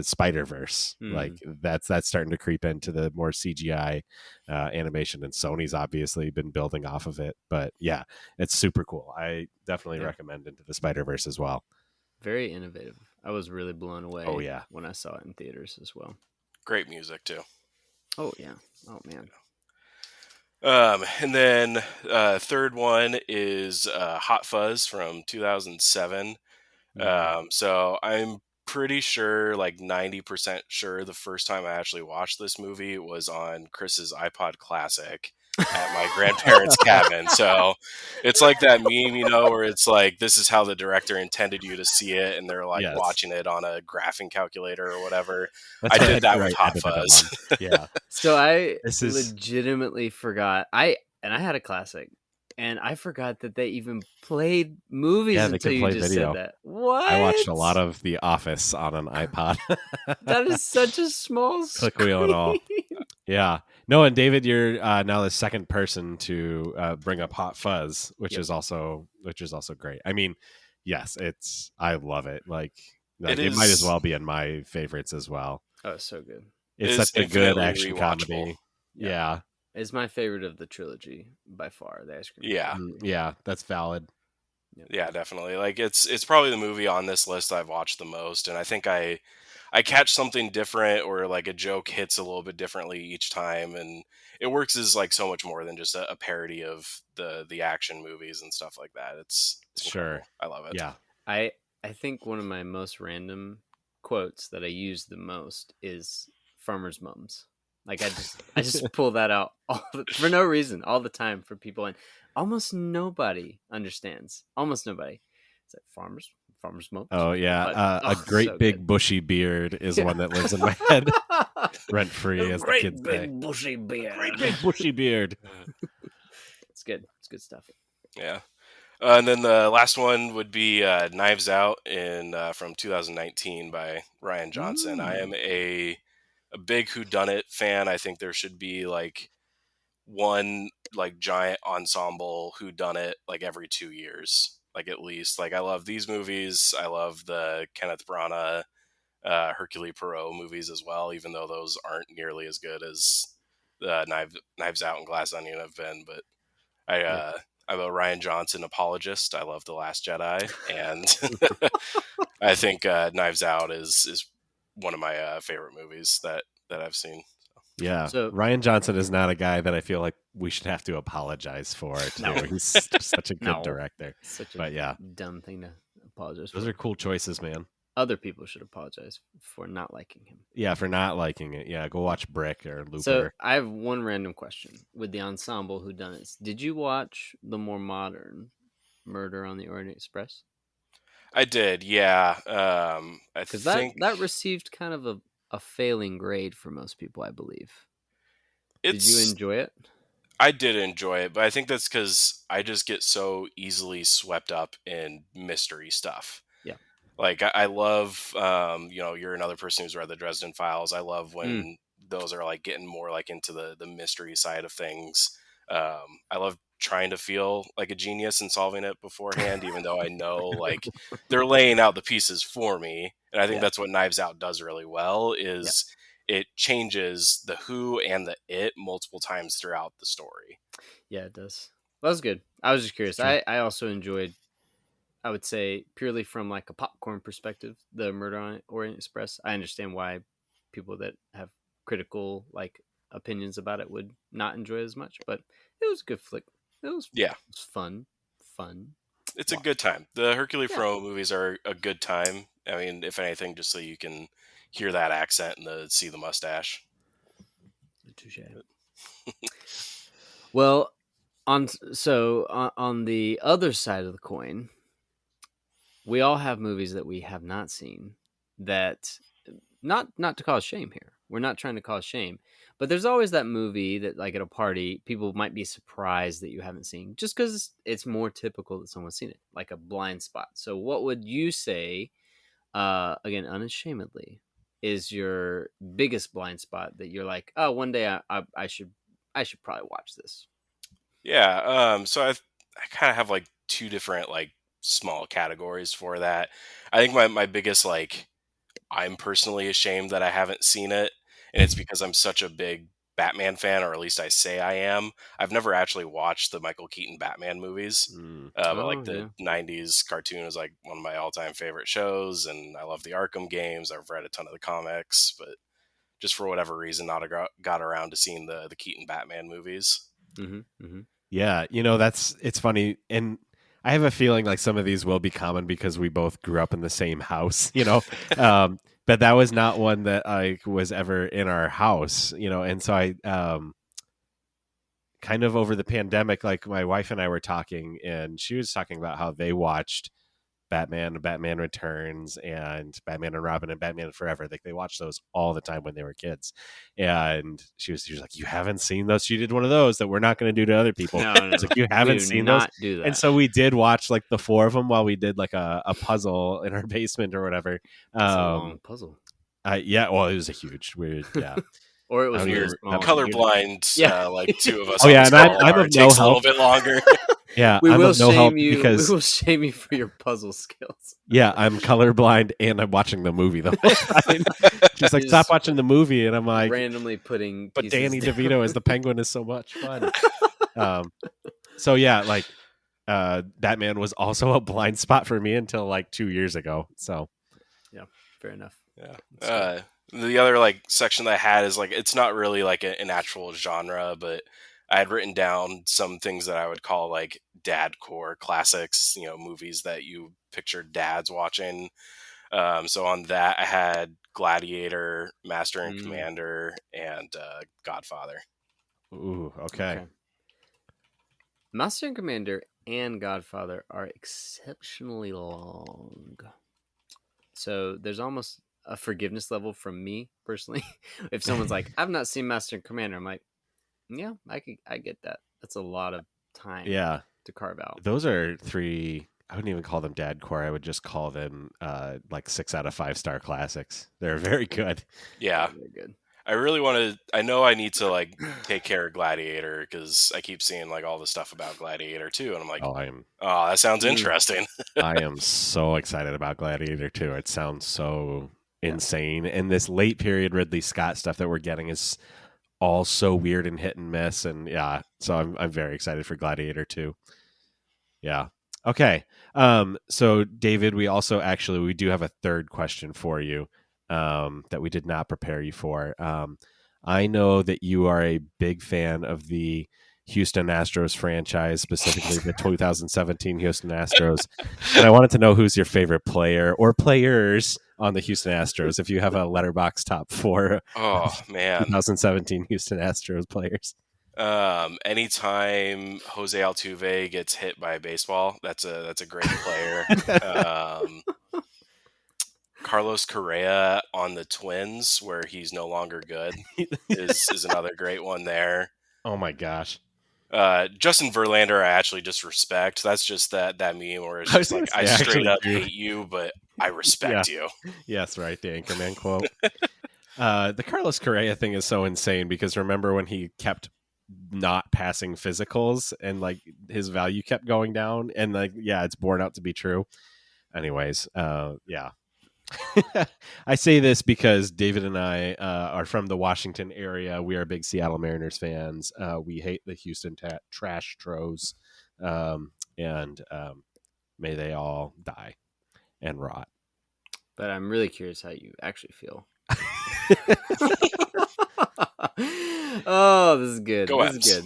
Spider-Verse. Like that's starting to creep into the more CGI animation, and Sony's obviously been building off of it. But yeah, it's super cool. I definitely recommend Into the Spider-Verse as well. Very innovative. I was really blown away. Oh yeah, when I saw it in theaters as well. Great music too. Oh yeah. Oh man. And then third one is Hot Fuzz from 2007. So I'm pretty sure, like 90% sure, the first time I actually watched this movie was on Chris's iPod Classic at my grandparents' cabin. So it's like that meme, where it's like, this is how the director intended you to see it, and they're like watching it on a graphing calculator or whatever. I did that with Hot Fuzz. Yeah. So I legitimately forgot. I had a Classic, and I forgot that they even played movies until you just said that. What? I watched a lot of The Office on an iPod. That is such a small screen. Click wheel and all. Yeah. No, and David, you're now the second person to bring up Hot Fuzz, which is also great. I mean, yes, I love it. Like it might as well be in my favorites as well. Oh, it's so good. It's such a good action comedy. Yeah. It's my favorite of the trilogy by far. The Ice Cream. Yeah. Yeah, that's valid. Yeah, definitely. Like it's probably the movie on this list I've watched the most, and I think I catch something different, or like a joke hits a little bit differently each time, and it works as like so much more than just a parody of the action movies and stuff like that. It's sure. Incredible. I love it. Yeah. I think one of my most random quotes that I use the most is Farmer's Mums. Like I just pull that out for no reason all the time for people, and almost nobody understands. Almost nobody. It's like Farmer's Mums. Oh yeah, a great big bushy beard is one that lives in my head rent free, as the kids say. Great big bushy beard. Great big bushy beard. It's good. It's good stuff. Yeah. And then the last one would be Knives Out from 2019 by Rian Johnson. I am a big whodunit fan. I think there should be like one like giant ensemble whodunit like every 2 years, like at least. Like I love these movies. I love the Kenneth Branagh, Hercule Poirot movies as well, even though those aren't nearly as good as Knives Out and Glass Onion have been. But I'm a Rian Johnson apologist. I love The Last Jedi, and I think Knives Out is one of my favorite movies that I've seen. Yeah. So Rian Johnson is not a guy that I feel like we should have to apologize for. No. He's such a good director. Such a dumb thing to apologize for. Those are cool choices, man. Other people should apologize for not liking him. Yeah, for not liking it. Yeah, go watch Brick or Looper. So I have one random question with the ensemble whodunits. Did you watch the more modern Murder on the Orient Express? I did, yeah. I think that received kind of a failing grade for most people, I believe. Did you enjoy it? I did enjoy it, but I think that's because I just get so easily swept up in mystery stuff. Yeah. Like I love, you're another person who's read the Dresden Files. I love when those are like getting more like into the mystery side of things. I love trying to feel like a genius and solving it beforehand, even though I know like they're laying out the pieces for me. And I think that's what Knives Out does really well is it changes the who and the it multiple times throughout the story. Yeah, it does. That was good. I was just curious. I also enjoyed, I would say, purely from like a popcorn perspective, the Murder on Orient Express. I understand why people that have critical like opinions about it would not enjoy it as much, but it was a good flick. It was fun. It's a good time. The Hercule Poirot movies are a good time. I mean, if anything, just so you can hear that accent and see the mustache. Touché. Well, On the other side of the coin, we all have movies that we have not seen that not to cause shame here. We're not trying to cause shame, but there's always that movie that, like, at a party, people might be surprised that you haven't seen just because it's more typical that someone's seen it, like a blind spot. So what would you say, again, unashamedly, is your biggest blind spot that you're like, oh, one day I should probably watch this? Yeah. So I kind of have like two different like small categories for that. I think my biggest like I'm personally ashamed that I haven't seen it, and it's because I'm such a big Batman fan, or at least I say I am. I've never actually watched the Michael Keaton Batman movies, but like the '90s cartoon is like one of my all-time favorite shows, and I love the Arkham games. I've read a ton of the comics, but just for whatever reason, not got around to seeing the Keaton Batman movies. Mm-hmm, mm-hmm. Yeah, it's funny, and I have a feeling like some of these will be common because we both grew up in the same house, but that was not one that I was ever in our house, and so I kind of over the pandemic, like my wife and I were talking, and she was talking about how they watched Batman Returns, and Batman and Robin, and Batman Forever. Like they watched those all the time when they were kids. And she was like, you haven't seen those? She did one of those that we're not going to do to other people. No. It's like, you haven't seen those? Do that. And so we did watch like the 4 of them while we did like a puzzle in our basement or whatever. It's a long puzzle. Yeah, well, it was a huge weird, yeah. Or it was colorblind. Yeah. Like 2 of us. Oh yeah, and I'm of no help. A little bit longer. Yeah, we will shame you because we will shame you for your puzzle skills. Yeah, I'm colorblind and I'm watching the movie the whole time. She's like, stop watching the movie, and I'm like, randomly putting. But Danny DeVito as the Penguin is so much fun. So yeah, like Batman was also a blind spot for me until like 2 years ago. So yeah, fair enough. Yeah. The other like section that I had is like it's not really like an actual genre, but I had written down some things that I would call like dad core classics, movies that you pictured dads watching. So on that, I had Gladiator, Master and Commander, and Godfather. Ooh, okay. Master and Commander and Godfather are exceptionally long. So there's almost a forgiveness level from me personally. If someone's like, I've not seen Master and Commander, I'm like, yeah, I get that. That's a lot of time to carve out. Those are 3, I wouldn't even call them dad core. I would just call them like 6 out of 5 star classics. They're very good. Yeah. Very good. I really want to, I know I need to like take care of Gladiator because I keep seeing like all the stuff about Gladiator too. And I'm like, oh, that sounds interesting. I am so excited about Gladiator 2. It sounds so insane. And this late period Ridley Scott stuff that we're getting is all so weird and hit and miss, and so I'm very excited for Gladiator 2. Yeah. Okay. So David, we do have a third question for you that we did not prepare you for. I know that you are a big fan of the Houston Astros franchise, specifically the 2017 Houston Astros, and I wanted to know who's your favorite player or players on the Houston Astros, if you have a letterbox top 4. Oh man, 2017 Houston Astros players. Anytime Jose Altuve gets hit by a baseball, that's a great player. Carlos Correa on the Twins, where he's no longer good, is another great one there. Oh my gosh. Justin Verlander, I actually just respect. That's just that meme where it's just like, I straight up hate you, but I respect you. Yes, right. The Anchorman quote. The Carlos Correa thing is so insane because remember when he kept not passing physicals and like his value kept going down, and like, it's borne out to be true. Anyways, I say this because David and I are from the Washington area. We are big Seattle Mariners fans. We hate the Houston trash tros, and may they all die and rot. But I'm really curious how you actually feel. Oh, this is good. This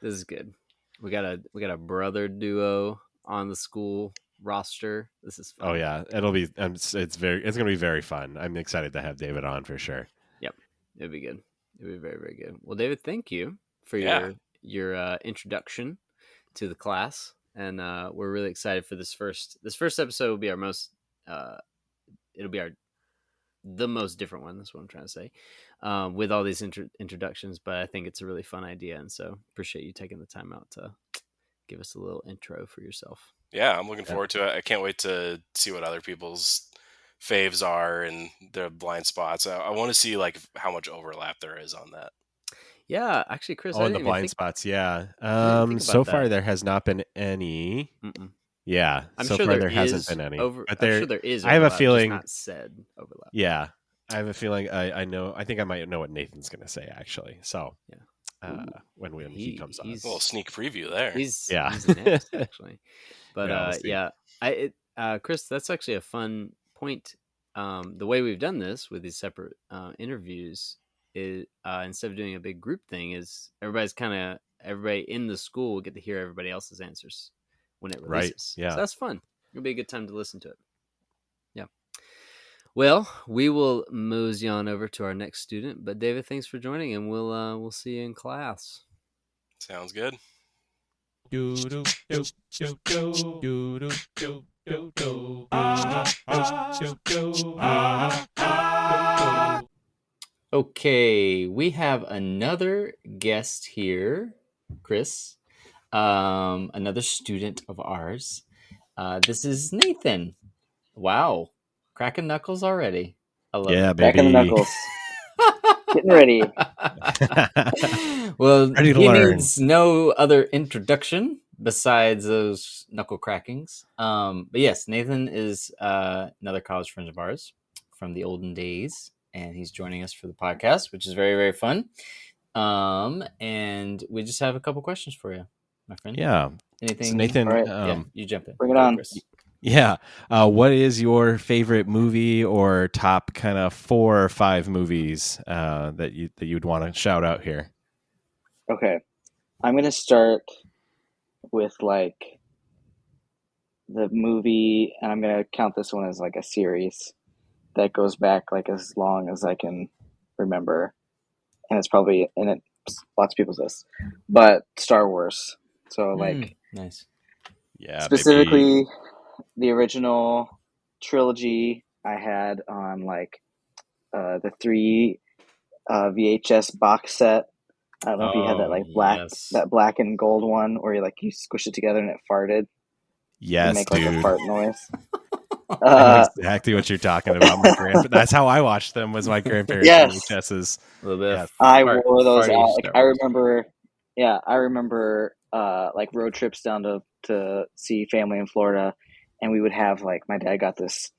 is good. We got a brother duo on the school roster. This is fun. Oh yeah, it'll be. It's gonna be very fun. I'm excited to have David on for sure. Yep, it'll be good. It'll be very, very good. Well, David, thank you for your introduction to the class, and we're really excited for this first episode. Will be our most it'll be the most different one. That's what I'm trying to say, with all these introductions. But I think it's a really fun idea, and so appreciate you taking the time out to give us a little intro for yourself. Yeah, I'm looking forward to it. I can't wait to see what other people's faves are and their blind spots. I want to see like how much overlap there is on that. Yeah, actually, Chris. Oh, and the blind spots. Yeah. So far there has not been any. Mm-mm. Yeah. I'm so sure far there hasn't been any. But I'm sure there is. I have a feeling. Just not said overlap. Yeah, I have a feeling. I know. I think I might know what Nathan's going to say actually. So yeah. When he comes on, a little sneak preview there. He's next actually. But Chris, that's actually a fun point. The way we've done this with these separate interviews is instead of doing a big group thing, is everybody in the school will get to hear everybody else's answers when it releases. Right. Yeah. So that's fun. It'll be a good time to listen to it. Yeah. Well, we will mosey on over to our next student. But David, thanks for joining, and we'll see you in class. Sounds good. Okay, we have another guest here, Chris. Another student of ours. This is Nathan. Wow, cracking knuckles already. I love it. Baby. Cracking the knuckles. Getting ready. Well, Ready to he learn. needs no other introduction besides those knuckle crackings. But yes, Nathan is another college friend of ours from the olden days, and he's joining us for the podcast, which is very, very fun. And we just have a couple questions for you, my friend. Yeah. Anything? So Nathan, right. You jump in. Bring it on. Chris. Yeah. What is your favorite movie or top kind of 4 or 5 movies that you'd want to shout out here? Okay. I'm going to start with like the movie, and I'm going to count this one as like a series that goes back like as long as I can remember. And it's probably in it, lots of people's lists, but Star Wars. So like nice. Yeah. specifically Baby. the original trilogy I had on like the 3 VHS box set. I don't know if you had that like that black and gold one where you squish it together and it farted. Yes, make dude. like a fart noise. I know exactly what you're talking about. That's how I watched them. Was my grandparents' VHSs. A little bit. I wore those out. Like, I remember like road trips down to see family in Florida, and we would have like my dad got this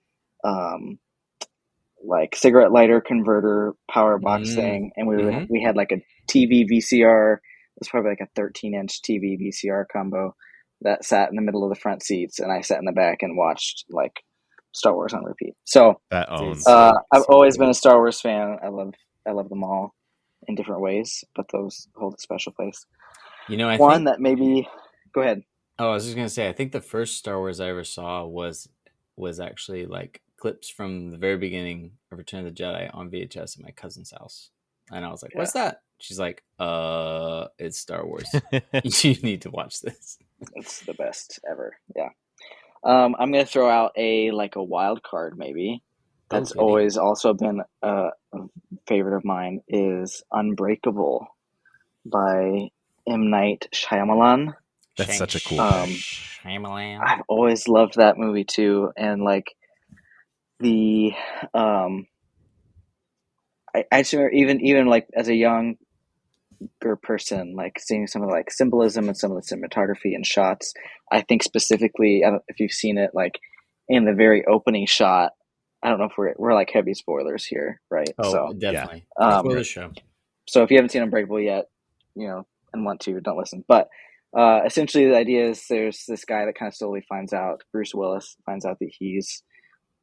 like cigarette lighter converter power box thing, and we had like a TV VCR. It was probably like a 13-inch TV VCR combo that sat in the middle of the front seats, and I sat in the back and watched like Star Wars on repeat. So that owns. I've always been a Star Wars fan. I love them all in different ways, but those hold a special place. I think that maybe. Go ahead. Oh, I was just gonna say, I think the first Star Wars I ever saw was actually like clips from the very beginning of Return of the Jedi on VHS at my cousin's house, and I was like, "What's that?" She's like, it's Star Wars. You need to watch this. It's the best ever. Yeah. I'm gonna throw out a wild card maybe. That's always also been a favorite of mine is Unbreakable by M. Night Shyamalan. That's such a cool pick. Shyamalan. I've always loved that movie too, and like the I just remember even like as a younger person, like seeing some of the like symbolism and some of the cinematography and shots. I think specifically, I don't know if you've seen it, like in the very opening shot. I don't know if we're like heavy spoilers here, right? Oh, so, definitely. Spoil the show. So if you haven't seen Unbreakable yet, and want to, don't listen. But essentially, the idea is there's this guy that kind of slowly finds out. Bruce Willis finds out that he's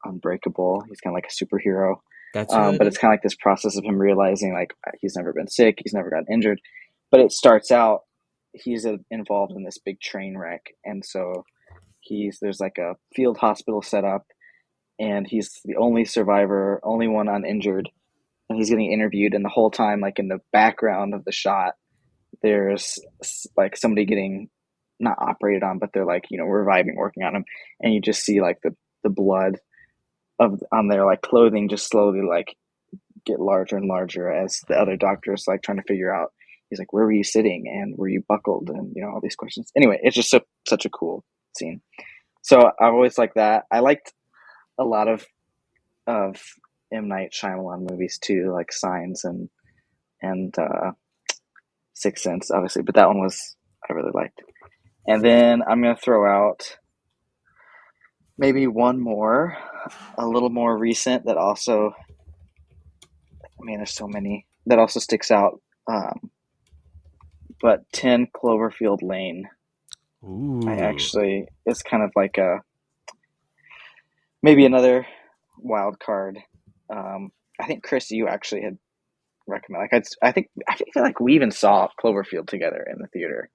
unbreakable. He's kind of like a superhero. But it's kind of like this process of him realizing like he's never been sick, he's never gotten injured. But it starts out he's involved in this big train wreck, and so there's like a field hospital set up, and he's the only survivor, only one uninjured, and he's getting interviewed. And the whole time, like in the background of the shot, there's like somebody getting not operated on, but they're like, reviving, working on them, and you just see like the blood on their like clothing just slowly like get larger and larger as the other doctors like trying to figure out. He's like, where were you sitting and were you buckled, and all these questions. Anyway, it's just such a cool scene. So I always like that. I liked a lot of M. Night Shyamalan movies too, like Signs and Sixth Sense, obviously, but that one I really liked. And then I'm gonna throw out maybe one more, a little more recent that also, there's so many that also sticks out. But 10 Cloverfield Lane. Ooh. It's kind of like maybe another wild card. I think Chris, you actually had recommended. Like I feel like we even saw Cloverfield together in the theater,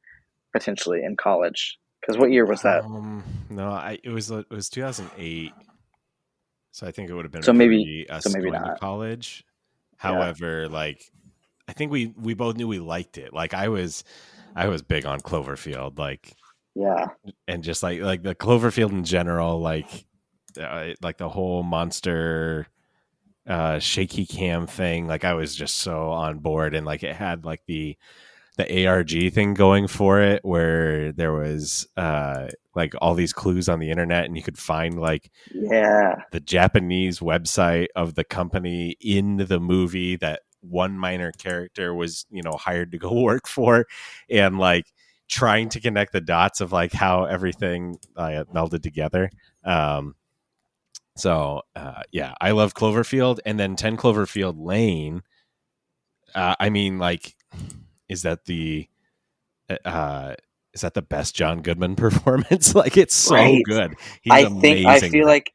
potentially in college. Because what year was that? No, it was 2008. So I think it would have been so maybe going not. to college. However, like I think we both knew we liked it. Like I was big on Cloverfield, like and just like the Cloverfield in general, like the whole monster shaky cam thing. Like I was just so on board, and like it had like the ARG thing going for it, where there was like all these clues on the internet, and you could find like the Japanese website of the company in the movie that one minor character was hired to go work for, and like trying to connect the dots of like how everything melded together. So I love Cloverfield. And then 10 Cloverfield Lane, is that the best John Goodman performance? Like it's so good. He's amazing. I feel like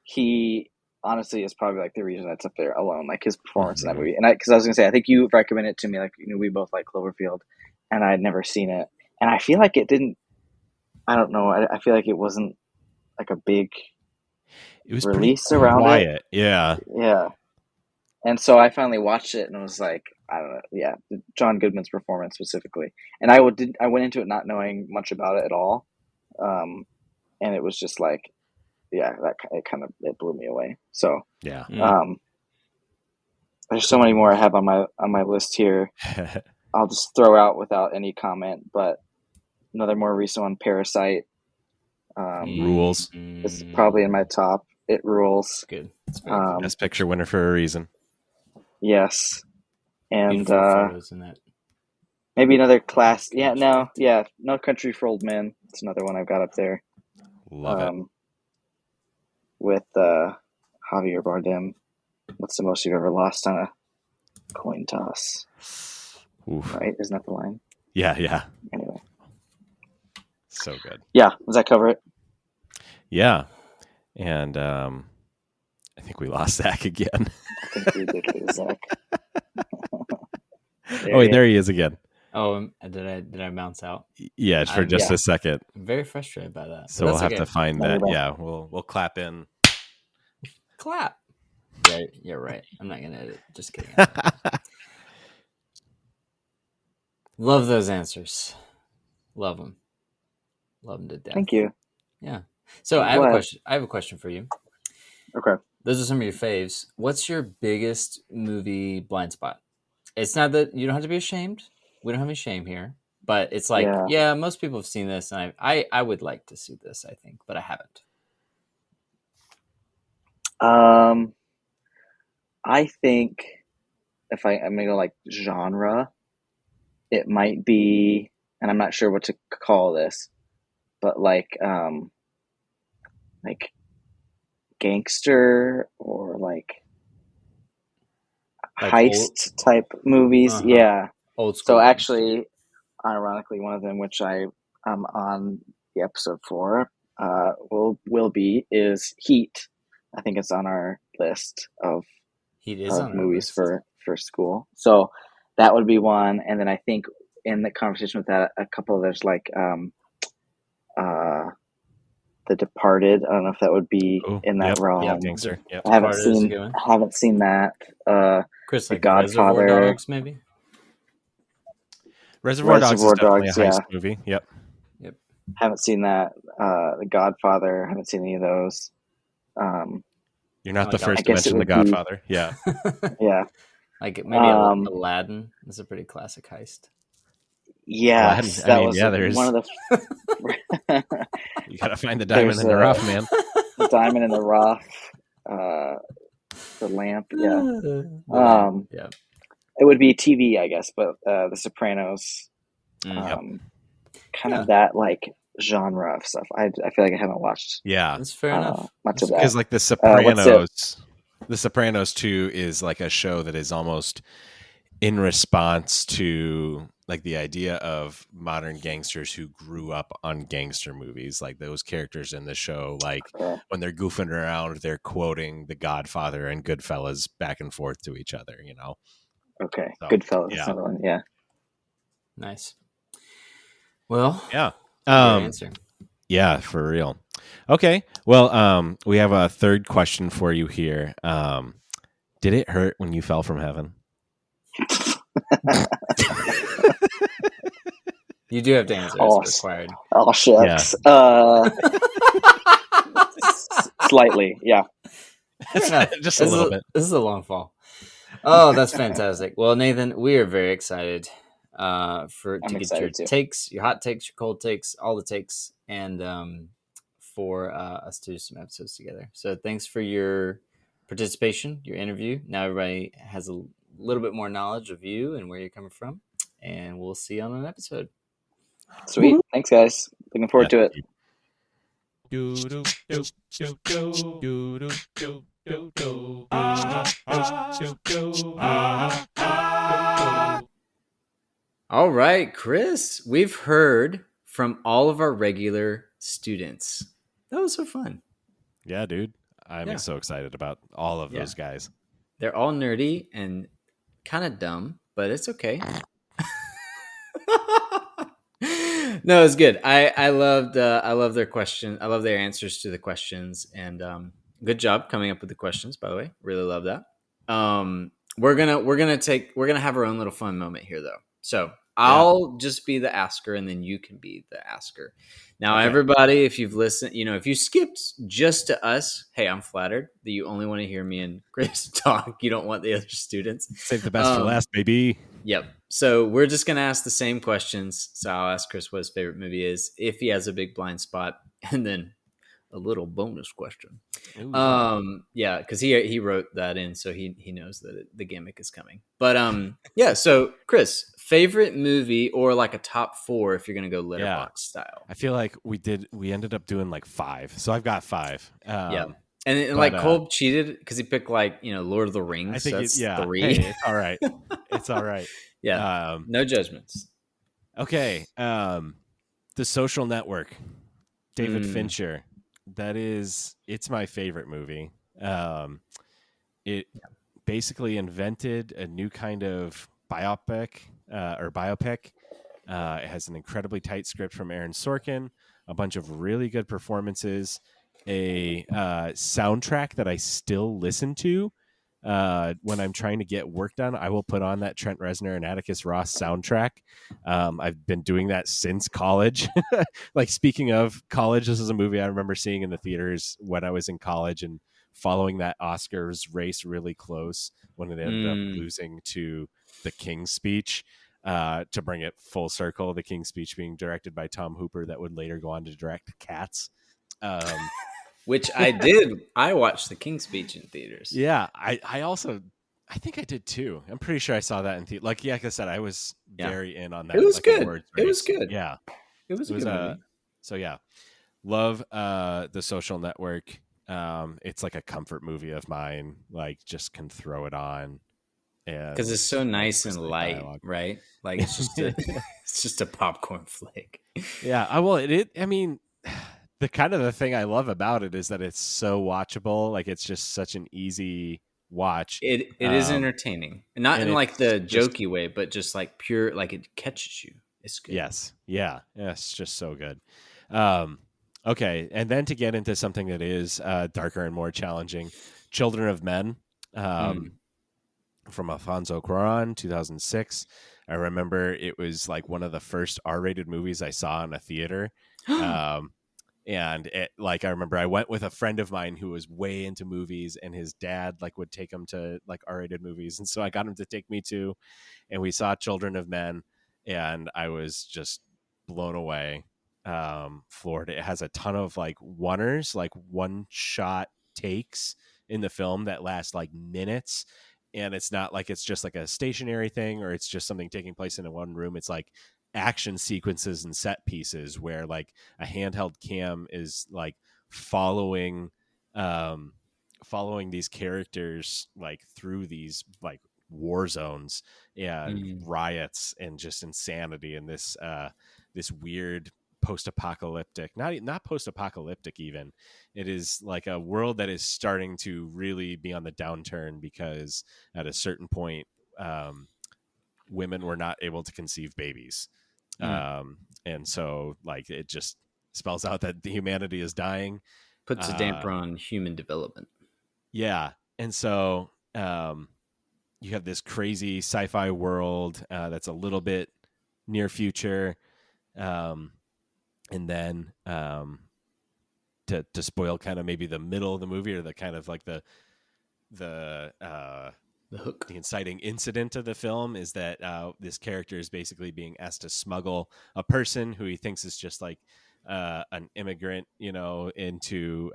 he honestly is probably like the reason that's up there alone, like his performance in that movie. And because I was gonna say, I think you recommended it to me, like we both like Cloverfield, and I had never seen it, and I feel like it didn't. I don't know. I feel like it wasn't like a big. It was release around quiet. it. Yeah. And so I finally watched it and I was like, I don't know. Yeah. John Goodman's performance specifically. And I went into it not knowing much about it at all. And it was just like, it blew me away. So, there's so many more I have on my list here. I'll just throw out without any comment, but another more recent one, Parasite. Rules. It's probably in my top. It rules. Good. Best picture winner for a reason. Yes. And photos in that. Maybe another class. No Country for Old Men. It's another one I've got up there. Love it. With Javier Bardem. What's the most you've ever lost on a coin toss? Oof. Right? Isn't that the line? Yeah. Anyway. So good. Yeah. Does that cover it? Yeah. And I think we lost Zach again. I think we did lose Zach. There he is again. Oh, did I bounce out? Yeah, for just a second. I'm very frustrated by that. So we'll have to find that. Yeah, we'll clap in. Clap. Yeah, you're right. I'm not gonna edit. Just kidding. Love those answers. Love them to death. Thank you. Yeah. So I have a question. I have a question for you. Okay. Those are some of your faves. What's your biggest movie blind spot? It's not that you don't have to be ashamed. We don't have any shame here, but it's like, most people have seen this, and I would like to see this, I think, but I haven't. I think if I'm gonna go like genre, it might be, and I'm not sure what to call this, but like gangster or like heist type movies. Uh-huh. Yeah. Old school. So actually, ironically, one of them, which I'm on the episode for, will be is Heat. I think it's on our list of movies for school. So that would be one. And then I think in the conversation with that, a couple of there's like The Departed. I don't know if that would be in that realm. Yeah, gangster. Yep. I haven't seen that. Chris, The like Godfather. Reservoir Dogs, maybe. Reservoir Dogs is definitely a heist movie. Yep. Haven't seen that. The Godfather. Haven't seen any of those. You're not the first I to guess it mention The would be Godfather. Yeah. yeah. Like maybe Aladdin is a pretty classic heist. Aladdin. Yes, I that mean, was yeah, one of the. you got to find the diamond There's in the rough, man. the diamond in the rough. The lamp. Yeah. Yeah. It would be TV, I guess, but The Sopranos. Yep. Kind of that like genre of stuff. I feel like I haven't watched. Yeah, that's fair enough. Much of that because like The Sopranos. The Sopranos 2 is like a show that is almost in response to like the idea of modern gangsters who grew up on gangster movies. Like those characters in the show, like when they're goofing around, they're quoting The Godfather and Goodfellas back and forth to each other, you know? Okay. So, Goodfellas. yeah. Another one. Yeah. Nice. Well, yeah. Good answer. Yeah, for real. Okay. Well, we have a third question for you here. Did it hurt when you fell from heaven? You do have to answer. It's required. Oh, shucks. Yeah. Slightly, yeah. Just a little bit. This is a long fall. Oh, that's fantastic. Well, Nathan, we are very excited to get your takes, your hot takes, your cold takes, all the takes, and for us to do some episodes together. So thanks for your participation, your interview. Now everybody has a little bit more knowledge of you and where you're coming from, and we'll see you on an episode. Sweet. Thanks, guys. Looking forward to it. All right, Chris, we've heard from all of our regular students. That was so fun. Yeah, dude. I'm so excited about all of those guys. They're all nerdy and kind of dumb, but it's okay. No, it's good. I loved their question. I love their answers to the questions, and good job coming up with the questions. By the way, really love that. We're gonna have our own little fun moment here, though. So I'll just be the asker, and then you can be the asker. Now, everybody, if you've listened, if you skipped just to us, hey, I'm flattered that you only want to hear me and Chris talk. You don't want the other students. Save the best for last, baby. Yep. So we're just going to ask the same questions. So I'll ask Chris what his favorite movie is, if he has a big blind spot, and then a little bonus question. Ooh. Yeah, because he wrote that in, so he knows that the gimmick is coming. But yeah. So Chris, favorite movie or like a top 4 if you're going to go letterbox style. I feel like we ended up doing like 5, so I've got 5. Yeah. And like Cole cheated because he picked like Lord of the Rings. I think so 3. Hey, it's all right. It's all right. Yeah. No judgments. Okay. The Social Network. David Fincher. It's my favorite movie. It basically invented a new kind of biopic. It has an incredibly tight script from Aaron Sorkin, a bunch of really good performances, a soundtrack that I still listen to when I'm trying to get work done. I will put on that Trent Reznor and Atticus Ross soundtrack. I've been doing that since college. Like, speaking of college, this is a movie I remember seeing in the theaters when I was in college and following that Oscars race really close when it ended up losing to The King's Speech. To bring it full circle, The King's Speech being directed by Tom Hooper, that would later go on to direct Cats. Which I did. I watched The King's Speech in theaters. Yeah, I think I did too. I'm pretty sure I saw that in theater. Like I said, I was very in on that. It was like good. It was good. Yeah, it was a good movie. So yeah, love The Social Network. It's like a comfort movie of mine. Like, just can throw it on. Because it's so nice and light, right? Like, it's just a popcorn flick. Yeah, I mean, the kind of the thing I love about it is that it's so watchable. Like, it's just such an easy watch. It is entertaining, not in like the jokey way, but just like pure, like it catches you. It's good. Yes, yeah, it's just so good. Okay, and then to get into something that is darker and more challenging, Children of Men. From Alfonso Cuarón, 2006. I remember it was like one of the first R-rated movies I saw in a theater. And like, I remember I went with a friend of mine who was way into movies, and his dad like would take him to like R-rated movies. And so I got him to take me to, and we saw Children of Men, and I was just blown away. Floored. It has a ton of like oneers, like one shot takes in the film that last like minutes. And it's not like it's just like a stationary thing, or it's just something taking place in a one room. It's like action sequences and set pieces where like a handheld cam is like following following these characters like through these like war zones and riots and just insanity, and this this weird post-apocalyptic, not post-apocalyptic even, it is like a world that is starting to really be on the downturn because at a certain point women were not able to conceive babies. And so like it just spells out that the humanity is dying, puts a damper on human development. Yeah. And so you have this crazy sci-fi world that's a little bit near future, and then to spoil kind of maybe the middle of the movie, or the kind of like the hook, the inciting incident of the film, is that this character is basically being asked to smuggle a person who he thinks is just like an immigrant, you know, into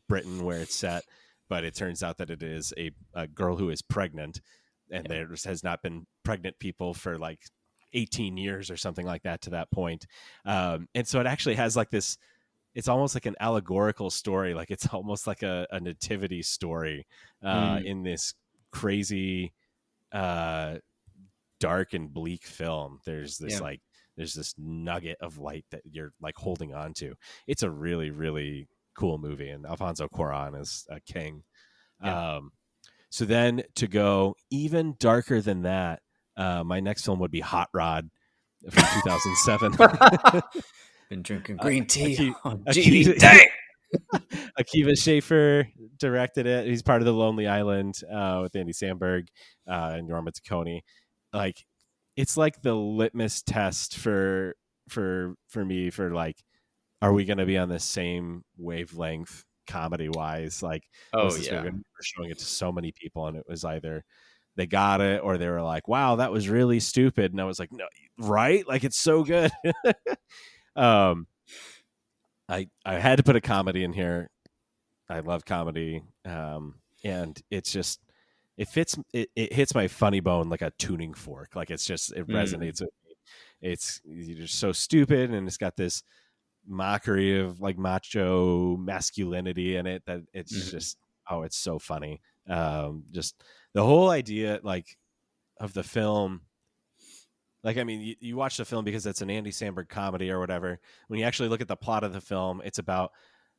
Britain where it's set, but it turns out that it is a girl who is pregnant, and there has not been pregnant people for like 18 years or something like that to that point. And so it actually has like this, it's almost like an allegorical story. Like it's almost like a nativity story in this crazy, dark and bleak film. There's this there's this nugget of light that you're like holding on to. It's a really, really cool movie. And Alfonso Cuarón is a king. So then to go even darker than that, my next film would be Hot Rod from 2007. Been drinking green tea on Akiva, Dang! Akiva Schaffer directed it. He's part of The Lonely Island with Andy Samberg and Norma Taccone. Like, it's like the litmus test for me for like, are we going to be on the same wavelength comedy wise? Like, movie? We're showing it to so many people, and it was either they got it or they were like, wow, that was really stupid. And I was like, no, right? Like, it's so good. I had to put a comedy in here. I love comedy. And it's just, it fits, it hits my funny bone like a tuning fork. Like, it's just, it resonates with me. It's, you're so stupid, and it's got this mockery of like macho masculinity in it that it's just, oh, it's so funny. Just the whole idea like of the film, like, I mean, you watch the film because it's an Andy Samberg comedy or whatever. When you actually look at the plot of the film, it's about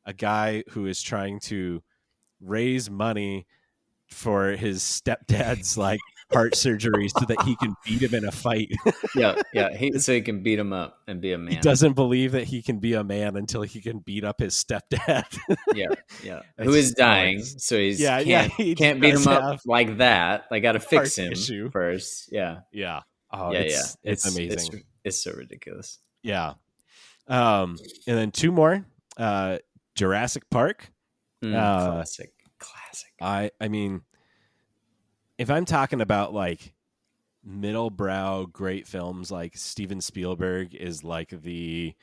a guy who is trying to raise money for his stepdad's like heart surgery so that he can beat him in a fight. So he can beat him up and be a man. He doesn't believe that he can be a man until he can beat up his stepdad. Who is dying, so he can't beat him up like that. I got to fix him first. Oh, it's amazing. It's so ridiculous. Yeah. And then two more. Jurassic Park. Classic. I mean, if I'm talking about like middle brow great films, like Steven Spielberg is like the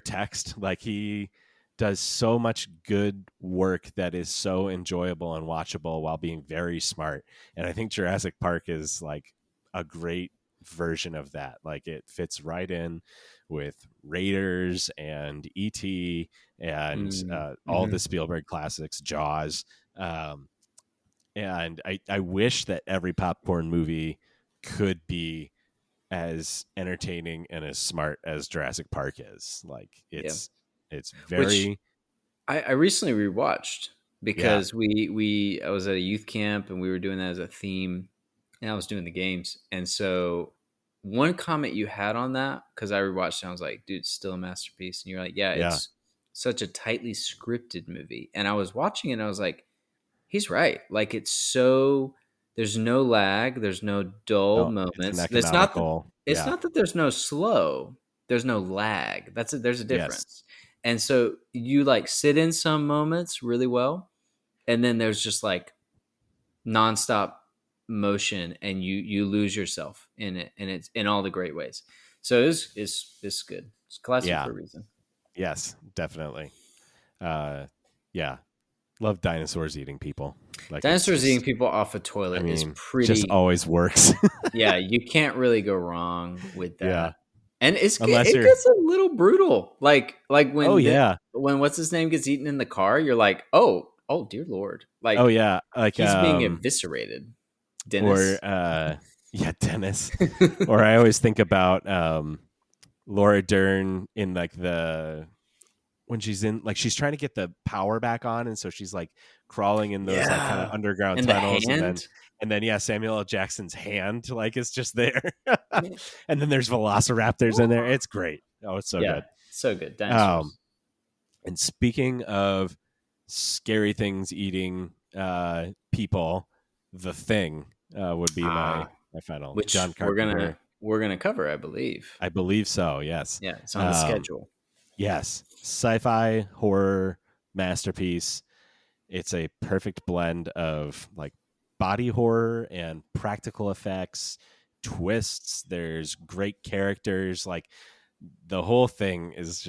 text. Like, he does so much good work that is so enjoyable and watchable while being very smart. And I think Jurassic Park is like a great version of that. Like, it fits right in with Raiders and E.T. and all the Spielberg classics, Jaws. And I wish that every popcorn movie could be as entertaining and as smart as Jurassic Park is. Like, it's very. Which I recently rewatched because I was at a youth camp and we were doing that as a theme, and I was doing the games. And so one comment you had on that, because I rewatched it, and I was like, dude, it's still a masterpiece. And you're like, it's such a tightly scripted movie. And I was watching it and I was like, he's right. Like, it's so, there's no lag, there's no dull moments. It's not that there's no slow. there's no lag. There's a difference. Yes. And so you like sit in some moments really well, and then there's just like nonstop motion, and you lose yourself in it, and it's in all the great ways. So it's good. It's classic for a reason. Yes, definitely. Yeah. Love dinosaurs eating people. Like Dinosaurs eating people off a toilet is pretty. Just always works. Yeah, you can't really go wrong with that. Yeah. And it gets a little brutal. Like when when what's his name gets eaten in the car, you're like, oh dear Lord. Like, oh yeah, like he's being eviscerated. Dennis. Or Dennis. Or I always think about Laura Dern in like when she's in, like, she's trying to get the power back on, and so she's like crawling in those like kind of underground tunnels, and then Samuel L. Jackson's hand like is just there, and then there's velociraptors in there. It's great. Oh, it's so good, so good. Dinosaurs. And speaking of scary things eating people, The Thing would be my final. Which John Carpenter. we're gonna cover, I believe. I believe so. Yes. Yeah, it's on the schedule. Yes. Sci-fi horror masterpiece. It's a perfect blend of like body horror and practical effects, twists. There's great characters. Like, the whole thing is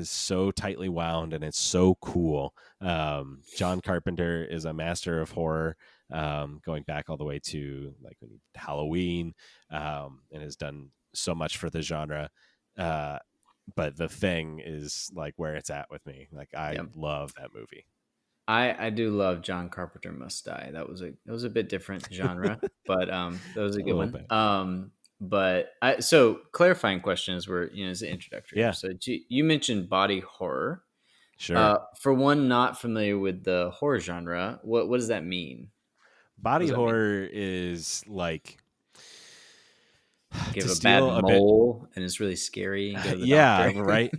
so tightly wound, and it's so cool. John Carpenter is a master of horror, going back all the way to like Halloween, and has done so much for the genre. But The Thing is like where it's at with me. Like, I love that movie. I do love John Carpenter Must Die. That was a bit different genre, but that was a good one. But so clarifying questions were, as an introductory. Yeah. So you mentioned body horror. Sure. For one not familiar with the horror genre, what does that mean? Body horror is like give a bad mole and it's really scary. And go to the doctor. Right.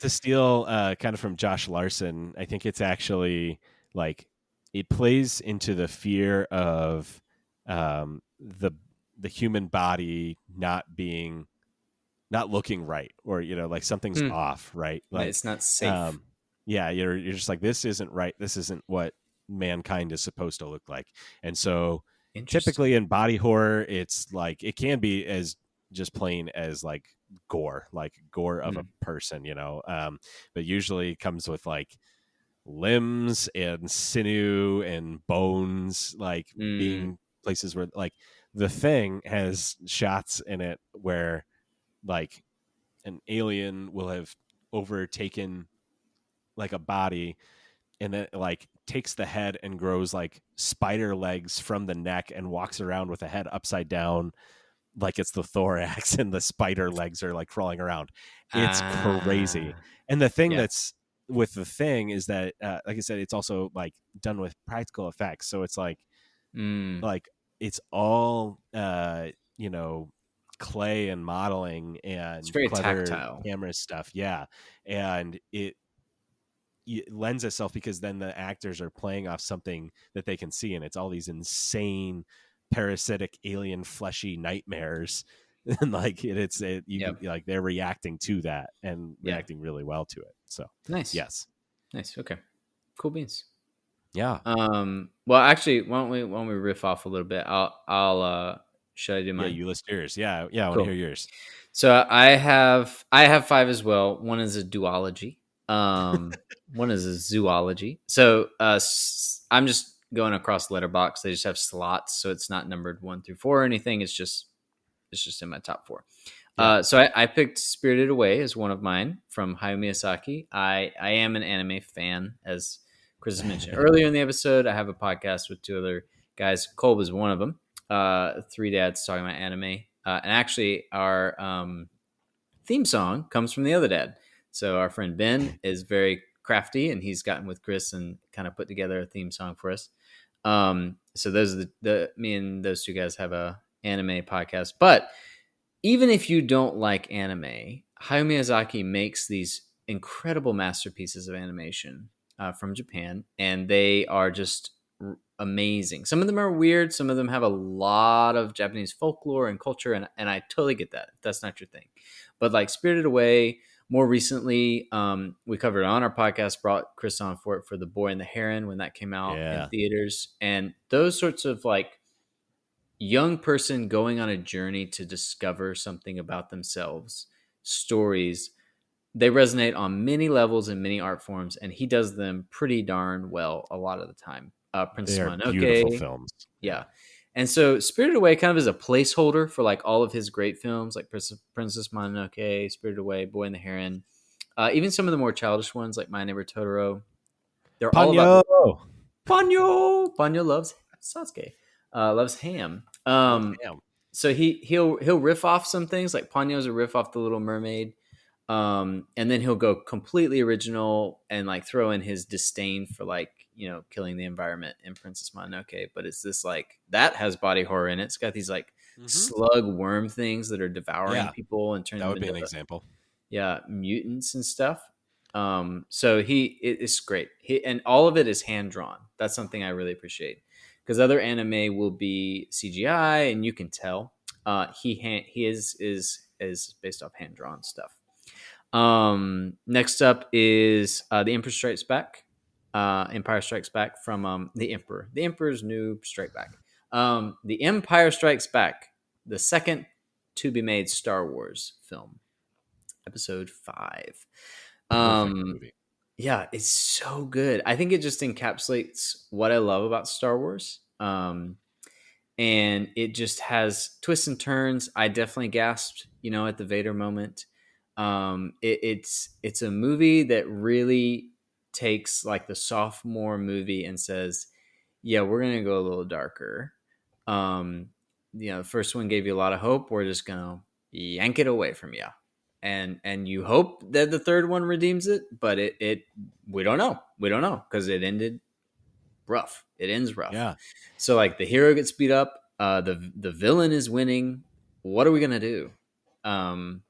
To steal kind of from Josh Larson, I think it's actually like it plays into the fear of the human body not looking right, or like something's off, right? Like it's not safe. You're just like, this isn't right. This isn't what mankind is supposed to look like. And so typically in body horror, it's like it can be as just plain as like gore of a person, but usually comes with like limbs and sinew and bones, like being places where, like, The Thing has shots in it where like an alien will have overtaken like a body, and then like takes the head and grows like spider legs from the neck and walks around with the head upside down like it's the thorax, and the spider legs are like crawling around. It's crazy. And the thing that's with The Thing is that like I said, it's also like done with practical effects, so it's like like it's all clay and modeling and it's very clever tactile camera stuff, and it lends itself because then the actors are playing off something that they can see, and it's all these insane parasitic alien fleshy nightmares, and like like they're reacting to that and reacting really well to it. So nice. Okay, cool beans. Well, actually, why don't we riff off a little bit? I'll should I do mine? You list yours. I want to hear yours. So I have 5 as well. One is a duology. One is a zoology. So I'm just going across Letterboxd. They just have slots, so it's not numbered 1 through 4 or anything. It's just in my top 4. So I picked Spirited Away as one of mine from Hayao Miyazaki. I am an anime fan, as Chris has mentioned earlier in the episode. I have a podcast with 2 other guys. Cole was one of them. 3 dads talking about anime. And actually, our theme song comes from the other dad. So our friend Ben is very crafty, and he's gotten with Chris and kind of put together a theme song for us. So those are me and those 2 guys have a anime podcast. But even if you don't like anime, Hayao Miyazaki makes these incredible masterpieces of animation from Japan, and they are just amazing. Some of them are weird. Some of them have a lot of Japanese folklore and culture, and I totally get that if that's not your thing. But like Spirited Away, more recently, we covered it on our podcast, brought Chris on for it for The Boy and the Heron when that came out in theaters. And those sorts of like young person going on a journey to discover something about themselves, stories, they resonate on many levels and many art forms, and he does them pretty darn well a lot of the time. Princess They are Mononoke, beautiful films. Yeah. And so Spirited Away kind of is a placeholder for like all of his great films, like Princess Mononoke, Spirited Away, Boy and the Heron, even some of the more childish ones like My Neighbor Totoro. They're all about Ponyo. Ponyo loves Sasuke, loves ham. So he'll riff off some things, like Ponyo's a riff off The Little Mermaid. And then he'll go completely original and like throw in his disdain for like, killing the environment in Princess Mononoke. But it's this like, that has body horror in it. It's got these like slug worm things that are devouring people and turning them into, that would be an example. Yeah, mutants and stuff. So it's great. And all of it is hand drawn. That's something I really appreciate, because other anime will be CGI and you can tell. He is based off hand drawn stuff. Next up is The Emperor Strikes Back. Empire Strikes Back from the Emperor. The Emperor's New Strike Back. The Empire Strikes Back, the second to be made Star Wars film, Episode 5. Movie. Yeah, it's so good. I think it just encapsulates what I love about Star Wars. And it just has twists and turns. I definitely gasped, at the Vader moment. It's a movie that really takes like the sophomore movie and says, yeah, we're going to go a little darker. The first one gave you a lot of hope. We're just going to yank it away from you. And you hope that the third one redeems it, but we don't know. We don't know, because it ended rough. It ends rough. Yeah. So like the hero gets beat up. The villain is winning. What are we going to do? And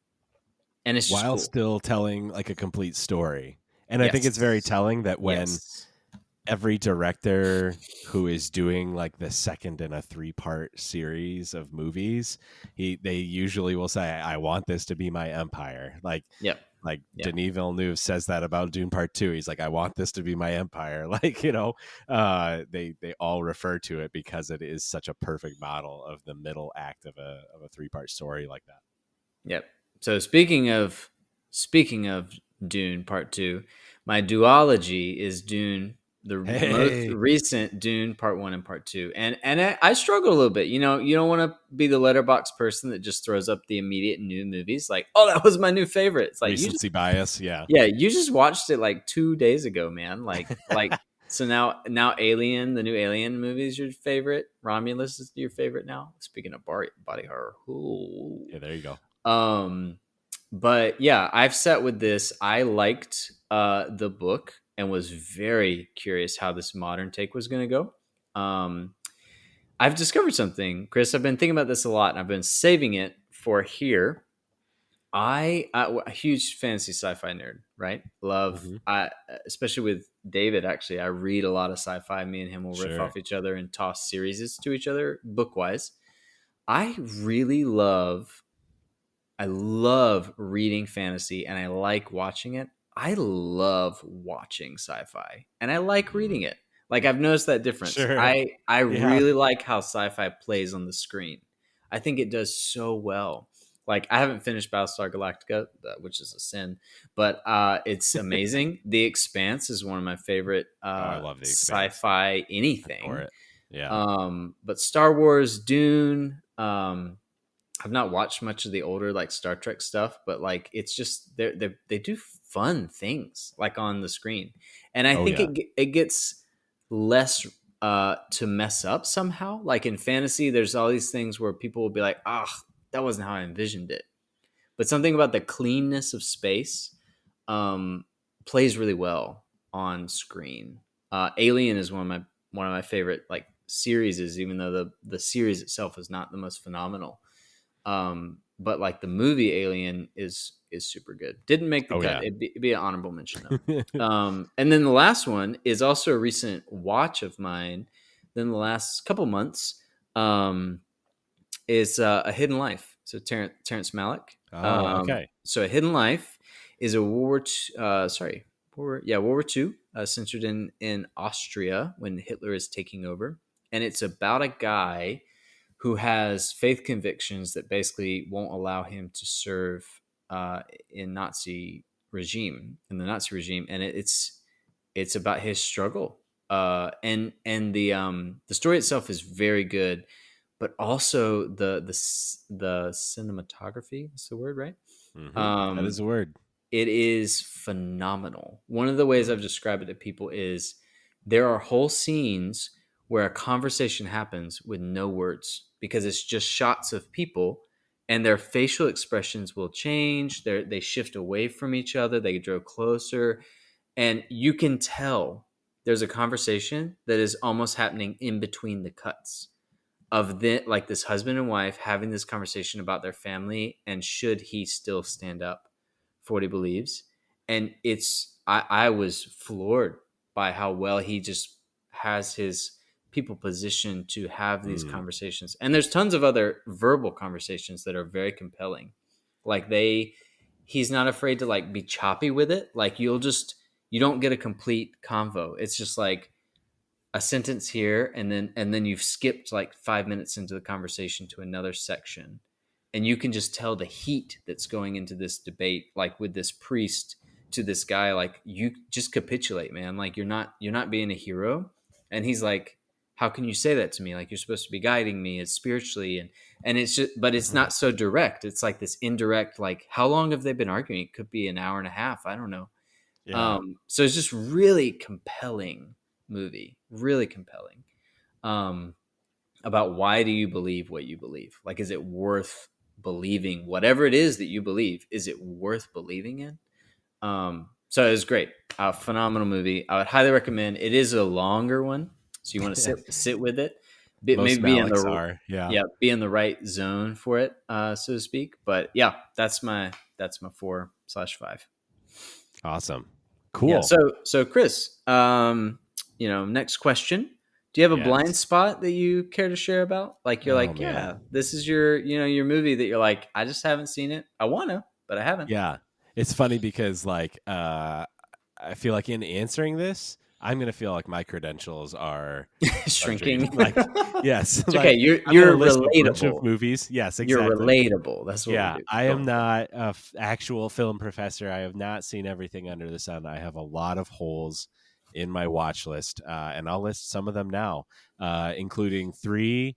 it's just while cool. Still telling like a complete story. And I think it's very telling that when every director who is doing like the second in a 3-part series of movies, they usually will say, I want this to be my empire. Denis Villeneuve says that about Dune Part 2. He's like, I want this to be my empire. They all refer to it because it is such a perfect model of the middle act of a 3-part story like that. Yep. So speaking of Dune Part 2, my duology is Dune, the most recent Dune Part 1 and Part 2. And I struggle a little bit. You don't want to be the letterbox person that just throws up the immediate new movies like, oh, that was my new favorite. It's like recency bias. Yeah. Yeah, you just watched it like 2 days ago, man. Like so now Alien, the new Alien movie is your favorite. Romulus is your favorite now. Speaking of body horror. Ooh. Yeah, there you go. But yeah, I've sat with this. I liked the book and was very curious how this modern take was going to go. I've discovered something, Chris. I've been thinking about this a lot, and I've been saving it for here. I'm a huge fantasy sci-fi nerd, right? Love, especially with David, actually. I read a lot of sci-fi. Me and him will riff off each other and toss series to each other book-wise. I love reading fantasy, and I like watching it. I love watching sci-fi, and I like reading it. Like, I've noticed that difference. I really like how sci-fi plays on the screen. I think it does so well. Like, I haven't finished Battlestar Galactica, which is a sin, but it's amazing. The Expanse is one of my favorite I love the sci-fi anything. Yeah. But Star Wars, Dune, I've not watched much of the older like Star Trek stuff, but like it's just they do fun things like on the screen, and I think it gets less to mess up somehow. Like in fantasy, there's all these things where people will be like, that wasn't how I envisioned it, but something about the cleanness of space plays really well on screen. Alien is one of my favorite like series, even though the series itself is not the most phenomenal. But like the movie Alien is super good. Didn't make the cut. It'd be an honorable mention though. And then the last one is also a recent watch of mine. Then the last couple months is A Hidden Life. So Terrence Malick. Okay. So, A Hidden Life is a World War II, censored in Austria when Hitler is taking over, and it's about a guy who has faith convictions that basically won't allow him to serve in the Nazi regime, and it's about his struggle. And the story itself is very good, but also the cinematography is the word, right? That is a word. It is phenomenal. One of the ways I've described it to people is there are whole scenes where a conversation happens with no words because it's just shots of people and their facial expressions will change. They shift away from each other. They draw closer. And you can tell there's a conversation that is almost happening in between the cuts of like this husband and wife having this conversation about their family and should he still stand up for what he believes. And I was floored by how well he just has his people positioned to have these conversations. And there's tons of other verbal conversations that are very compelling. Like he's not afraid to like be choppy with it. Like you don't get a complete convo. It's just like a sentence here and then you've skipped like 5 minutes into the conversation to another section, and you can just tell the heat that's going into this debate, like with this priest to this guy, like, you just capitulate, man, like you're not being a hero. And he's like, how can you say that to me? Like, you're supposed to be guiding me as spiritually. And it's just, but it's not so direct. It's like this indirect, like, how long have they been arguing? It could be an hour and a half, I don't know. So it's just really compelling movie, really compelling, about why do you believe what you believe? Like, is it worth believing whatever it is that you believe? Is it worth believing in? So it was great. A phenomenal movie. I would highly recommend. It is a longer one, so you want to sit with it. Most Maybe Maliks are, be in the right zone for it, so to speak. But yeah, that's my 4/5. Awesome. Cool. Yeah, so Chris, next question. Do you have a blind spot that you care to share about? Like, you're this is your movie that you're like, I just haven't seen it. I want to, but I haven't. Yeah. It's funny because like I feel like in answering this, I'm going to feel like my credentials are shrinking. Like, yes. It's okay. You're relatable. A bunch of movies. Yes, exactly. You're relatable. That's what I am not an actual film professor. I have not seen everything under the sun. I have a lot of holes in my watch list, and I'll list some of them now, including 3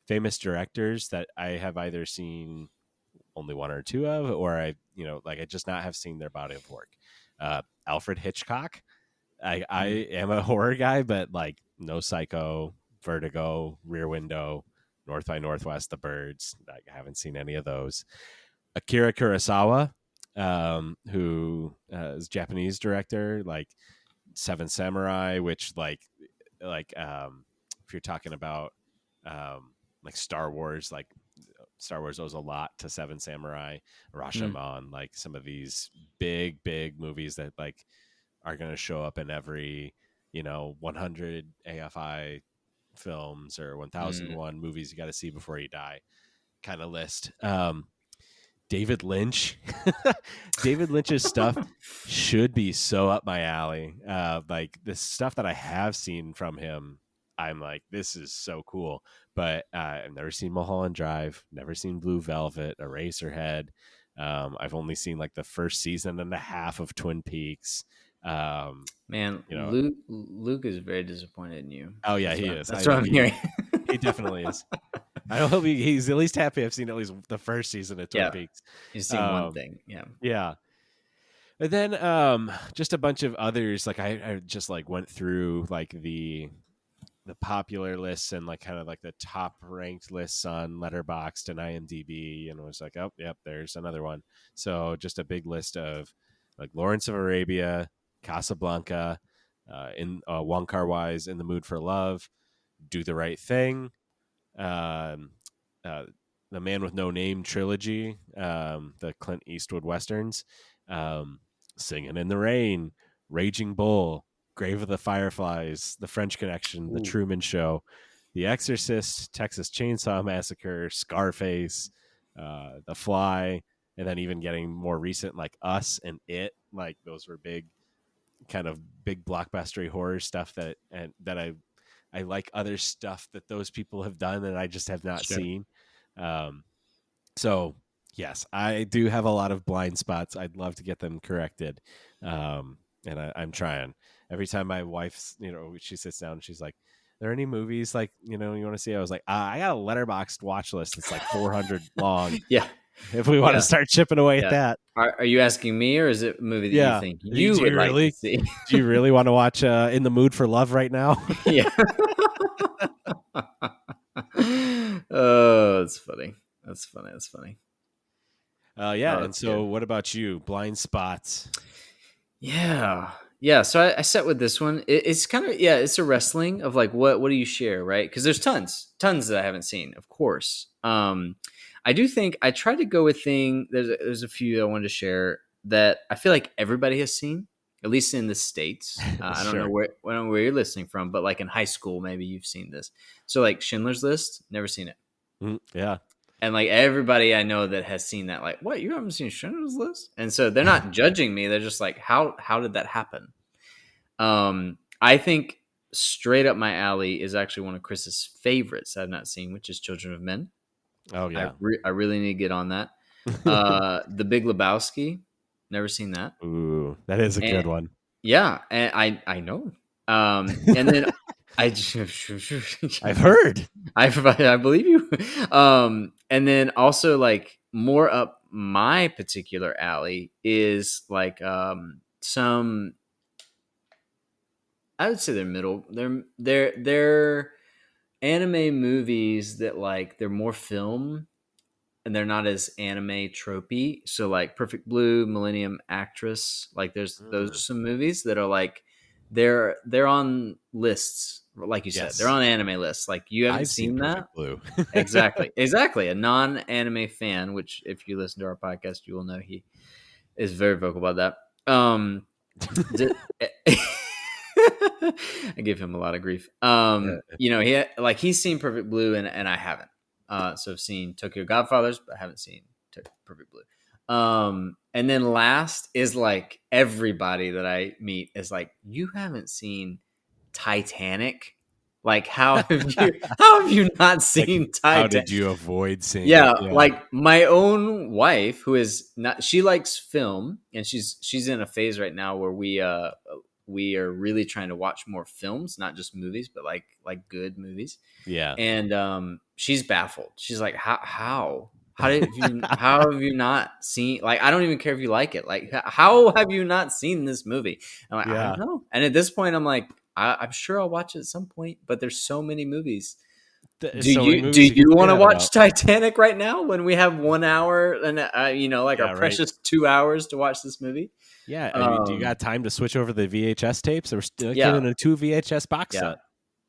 famous directors that I have either seen only 1 or 2 of, or I just not have seen their body of work. Alfred Hitchcock. I am a horror guy, but like no Psycho, Vertigo, Rear Window, North by Northwest, The Birds. I haven't seen any of those. Akira Kurosawa, who is a Japanese director, like Seven Samurai, which like if you're talking about like Star Wars owes a lot to Seven Samurai, Rashomon, like some of these big movies that like are going to show up in every 100 AFI films or 1001 movies you got to see before you die kind of list. David Lynch. David Lynch's stuff should be so up my alley. Like the stuff that I have seen from him, I'm like, this is so cool. But I've never seen Mulholland Drive, never seen Blue Velvet, Eraserhead. I've only seen like the first season and a half of Twin Peaks. Man, Luke is very disappointed in you. Oh yeah, he is. That's what I'm hearing. He definitely is. I hope he's at least happy I've seen at least the first season of Twin Peaks. He's seen one thing. Yeah. And then just a bunch of others. Like I just like went through like the popular lists and like kind of like the top ranked lists on Letterboxd and IMDb, and was like, oh yep, there's another one. So just a big list of like Lawrence of Arabia, Casablanca, in Wong Kar-wai's In the Mood for Love, Do the Right Thing, The Man with No Name trilogy, the Clint Eastwood westerns, Singing in the Rain, Raging Bull, Grave of the Fireflies, The French Connection, The Truman Show, The Exorcist, Texas Chainsaw Massacre, Scarface, The Fly, and then even getting more recent like Us and It, like those were big blockbustery horror stuff that I like other stuff that those people have done that I just have not seen. So yes, I do have a lot of blind spots. I'd love to get them corrected. And I'm trying. Every time my wife's, she sits down and she's like, "Are there any movies like, you want to see?" I was like, I got a letterboxed watch list that's like 400 long. Yeah. If we want to start chipping away at that. Are you asking me, or is it a movie that you think you would like to see? Do you really want to watch In the Mood for Love right now? Yeah. Oh, that's funny. That's funny. And so what about you? Blind spots. Yeah. So I set with this one. It's kind of, it's a wrestling of like, what do you share, right? Because there's tons that I haven't seen, of course. I do think I tried to go with there's a few I wanted to share that I feel like everybody has seen, at least in the States. I don't know where you're listening from, but like in high school, maybe you've seen this. So like Schindler's List, never seen it. Yeah. And like everybody I know that has seen that, like, what, you haven't seen Schindler's List? And so they're not judging me. They're just like, how did that happen? I think straight up my alley is actually one of Chris's favorites I've not seen, which is Children of Men. Oh yeah. I really need to get on that. The Big Lebowski, never seen that. Ooh, that is a good one. Yeah. And I know. And then I've heard. I believe you. And then also like more up my particular alley is like some, I would say they're middle. They're anime movies that like they're more film and they're not as anime tropey. So like Perfect Blue, Millennium Actress, like those are some movies that are like they're on lists. Like you said, they're on anime lists. Like you haven't seen that? Blue. Exactly. A non-anime fan, which if you listen to our podcast, you will know he is very vocal about that. I give him a lot of grief. He's seen Perfect Blue and I haven't. So I've seen Tokyo Godfathers, but I haven't seen Perfect Blue. And then last is like everybody that I meet is like, you haven't seen Titanic? Like how have you not seen Titanic? How did you avoid seeing it? Like my own wife, who is not, she likes film, and she's in a phase right now where we are really trying to watch more films, not just movies, but like good movies. Yeah. And she's baffled. She's like, how have you not seen, like, I don't even care if you like it. Like, how have you not seen this movie? I'm like, I don't know. And at this point I'm like, I'm sure I'll watch it at some point, but there's so many movies. Do you want to watch Titanic right now when we have 1 hour and our precious 2 hours to watch this movie? Yeah, I mean, do you got time to switch over the VHS tapes? We're still giving a 2 VHS box set.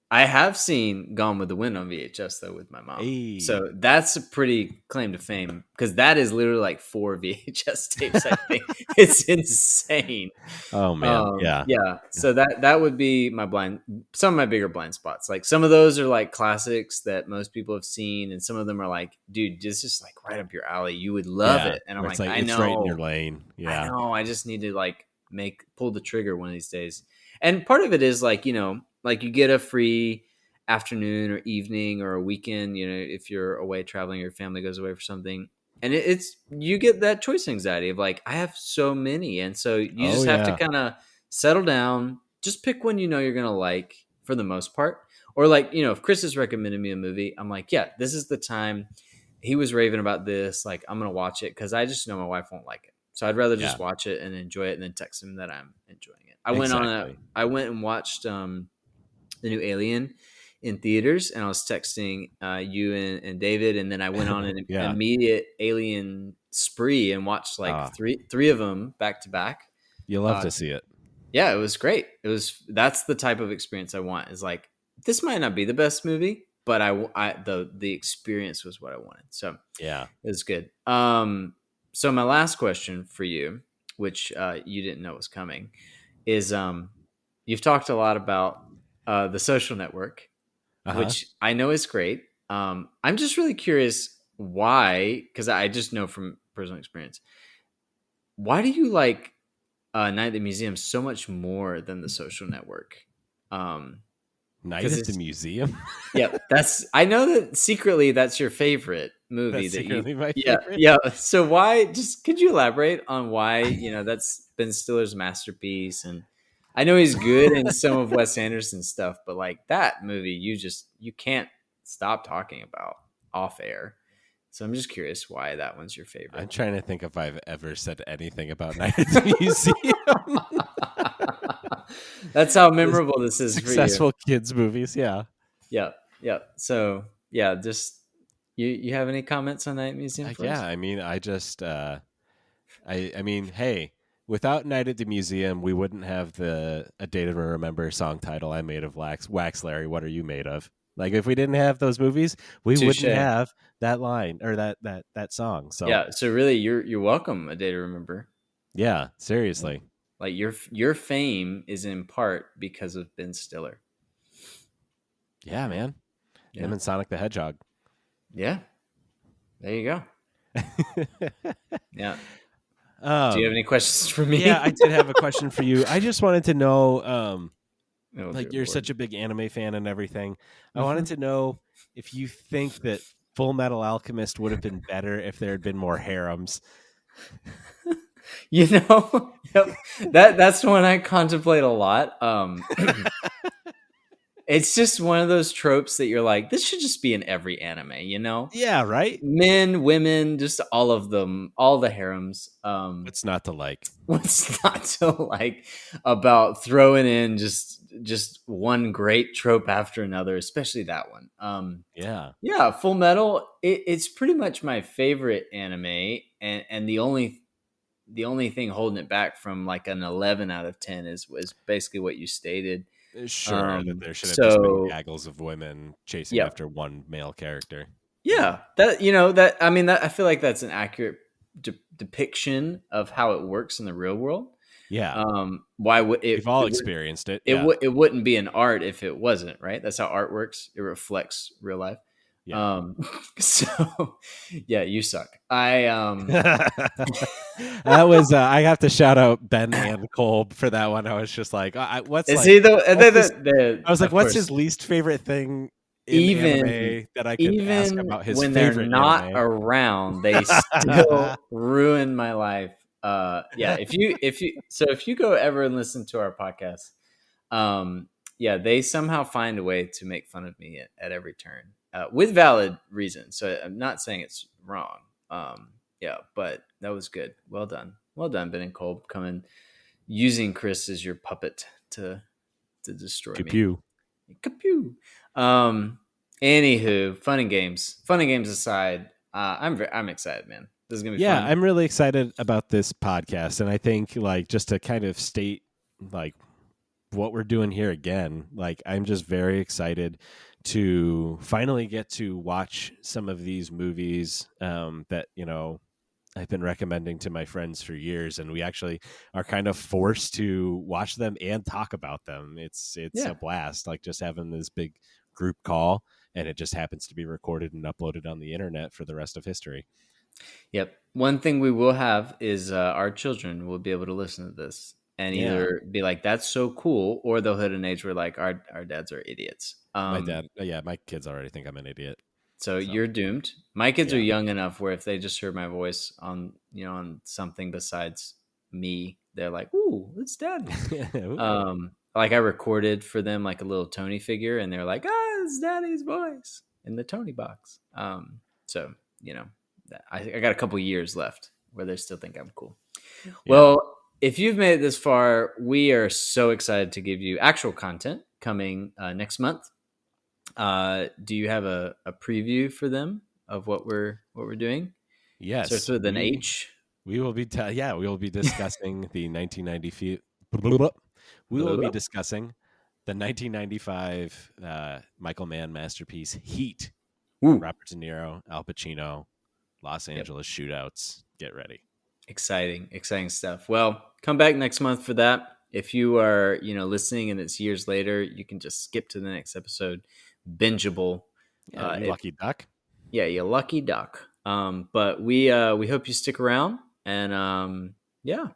I have seen Gone with the Wind on VHS though with my mom, so that's a pretty claim to fame because that is literally like 4 VHS tapes. I think it's insane. Oh man, yeah. So that would be some of my bigger blind spots. Like some of those are like classics that most people have seen, and some of them are like, dude, this is like right up your alley. You would love it, and I'm like, I know, it's right in your lane. Yeah, I know. I just need to like pull the trigger one of these days. And part of it is like, like you get a free afternoon or evening or a weekend, if you're away traveling, your family goes away for something. And you get that choice anxiety of like, I have so many. And so you just have to kind of settle down, just pick one you're going to like for the most part. Or like, if Chris has recommended me a movie, I'm like, yeah, this is the time. He was raving about this. Like, I'm going to watch it because I just know my wife won't like it. So I'd rather just watch it and enjoy it and then text him that I'm enjoying it. I went and watched the new Alien in theaters, and I was texting you and David, and then I went on an immediate Alien spree and watched like three of them back to back. You love to see it. Yeah, it was great. That's the type of experience I want. Is like, this might not be the best movie, but the experience was what I wanted. So yeah, it was good. So my last question for you, which you didn't know was coming, is you've talked a lot about The Social Network, which I know is great. I'm just really curious why, because I just know from personal experience. Why do you like Night at the Museum so much more than The Social Network? Night at the Museum? Yeah, I know that secretly that's your favorite movie. That's secretly my favorite. Yeah. So why? Just could you elaborate on why that's Ben Stiller's masterpiece? And I know he's good in some of Wes Anderson's stuff, but like that movie, you can't stop talking about off air. So I'm just curious why that one's your favorite. I'm trying to think if I've ever said anything about Night at the Museum. That's how memorable this is Successful for you. kids movies, yeah. Yeah. So yeah, just you have any comments on Night Museum? Yeah, I mean, I just I mean, hey, without Night at the Museum, we wouldn't have A Day to Remember song title, I'm Made of Wax, Larry, What Are You Made Of? Like, if we didn't have those movies, we wouldn't have that line or that song. So yeah, so really, you're welcome. A Day to Remember. Yeah, seriously. Like your fame is in part because of Ben Stiller. Yeah, man. Him and Sonic the Hedgehog. Yeah, there you go. Yeah. Do you have any questions for me? Yeah, I did have a question for you. I just wanted to know, you're such a big anime fan and everything. I wanted to know if you think that Full Metal Alchemist would have been better if there had been more harems. That's one I contemplate a lot. It's just one of those tropes that you're like, this should just be in every anime, Yeah, right? Men, women, just all of them, all the harems. What's not to like? What's not to like about throwing in just one great trope after another, especially that one. Yeah, Full Metal. It's pretty much my favorite anime, and the only thing holding it back from like an 11 out of 10 is basically what you stated. Sure, that there should have just been gaggles of women chasing after one male character. Yeah, I feel like that's an accurate depiction of how it works in the real world. Yeah. Why would it? We've all experienced it. It wouldn't be an art if it wasn't, right? That's how art works. It reflects real life. Yeah. So yeah, you suck. That was I have to shout out Ben and Cole for that one. I was just like, what's is like, he the I was like, what's his least favorite thing in anime that I could ask about his when favorite they're not anime? around, they still ruin my life. If you go ever and listen to our podcast, they somehow find a way to make fun of me at every turn, with valid reasons. So I'm not saying it's wrong. But that was good. Well done, Ben and Cole, coming using Chris as your puppet to destroy me. Kapew. Anywho, fun and games aside, I'm excited, man. This is gonna be fun. I'm really excited about this podcast, and I think like just to kind of state like what we're doing here again, like I'm just very excited to finally get to watch some of these movies that I've been recommending to my friends for years, and we actually are kind of forced to watch them and talk about them. It's a blast, like just having this big group call, and it just happens to be recorded and uploaded on the internet for the rest of history. Yep. One thing we will have is our children will be able to listen to this and either be like, that's so cool, or they'll hit an age where like our dads are idiots. My kids already think I'm an idiot. So you're doomed. My kids are young enough where if they just heard my voice on something besides me, they're like, "Ooh, it's Daddy." Like I recorded for them like a little Tony figure, and they're like, it's Daddy's voice in the Tony box. So I got a couple years left where they still think I'm cool. Yeah. Well, if you've made it this far, we are so excited to give you actual content coming next month. Do you have a preview for them of what we're doing? Yes. Starts with an H. We will be we will be discussing the 1995. We will be discussing the 1995 Michael Mann masterpiece Heat. Ooh. Robert De Niro, Al Pacino, Los Angeles shootouts. Get ready. Exciting stuff. Well, come back next month for that. If you are listening and it's years later, you can just skip to the next episode. Bingeable. You lucky duck. Yeah, you lucky duck. But we hope you stick around, and yeah,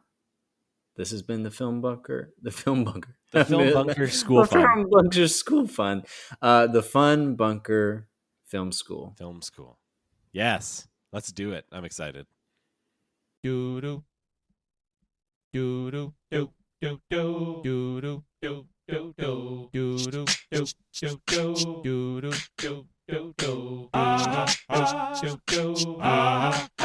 this has been the Film Bunker. The Film Bunker. The Film Bunker School Fun. The Film Bunker School Fun. The Fun Bunker Film School. Film School. Yes. Let's do it. I'm excited. Do-do. Do-do. Do. Do-do. Do-do. Do. Do-do. Do-do. Do. Do-do. Do-do. Do. Do-do. Do. Do.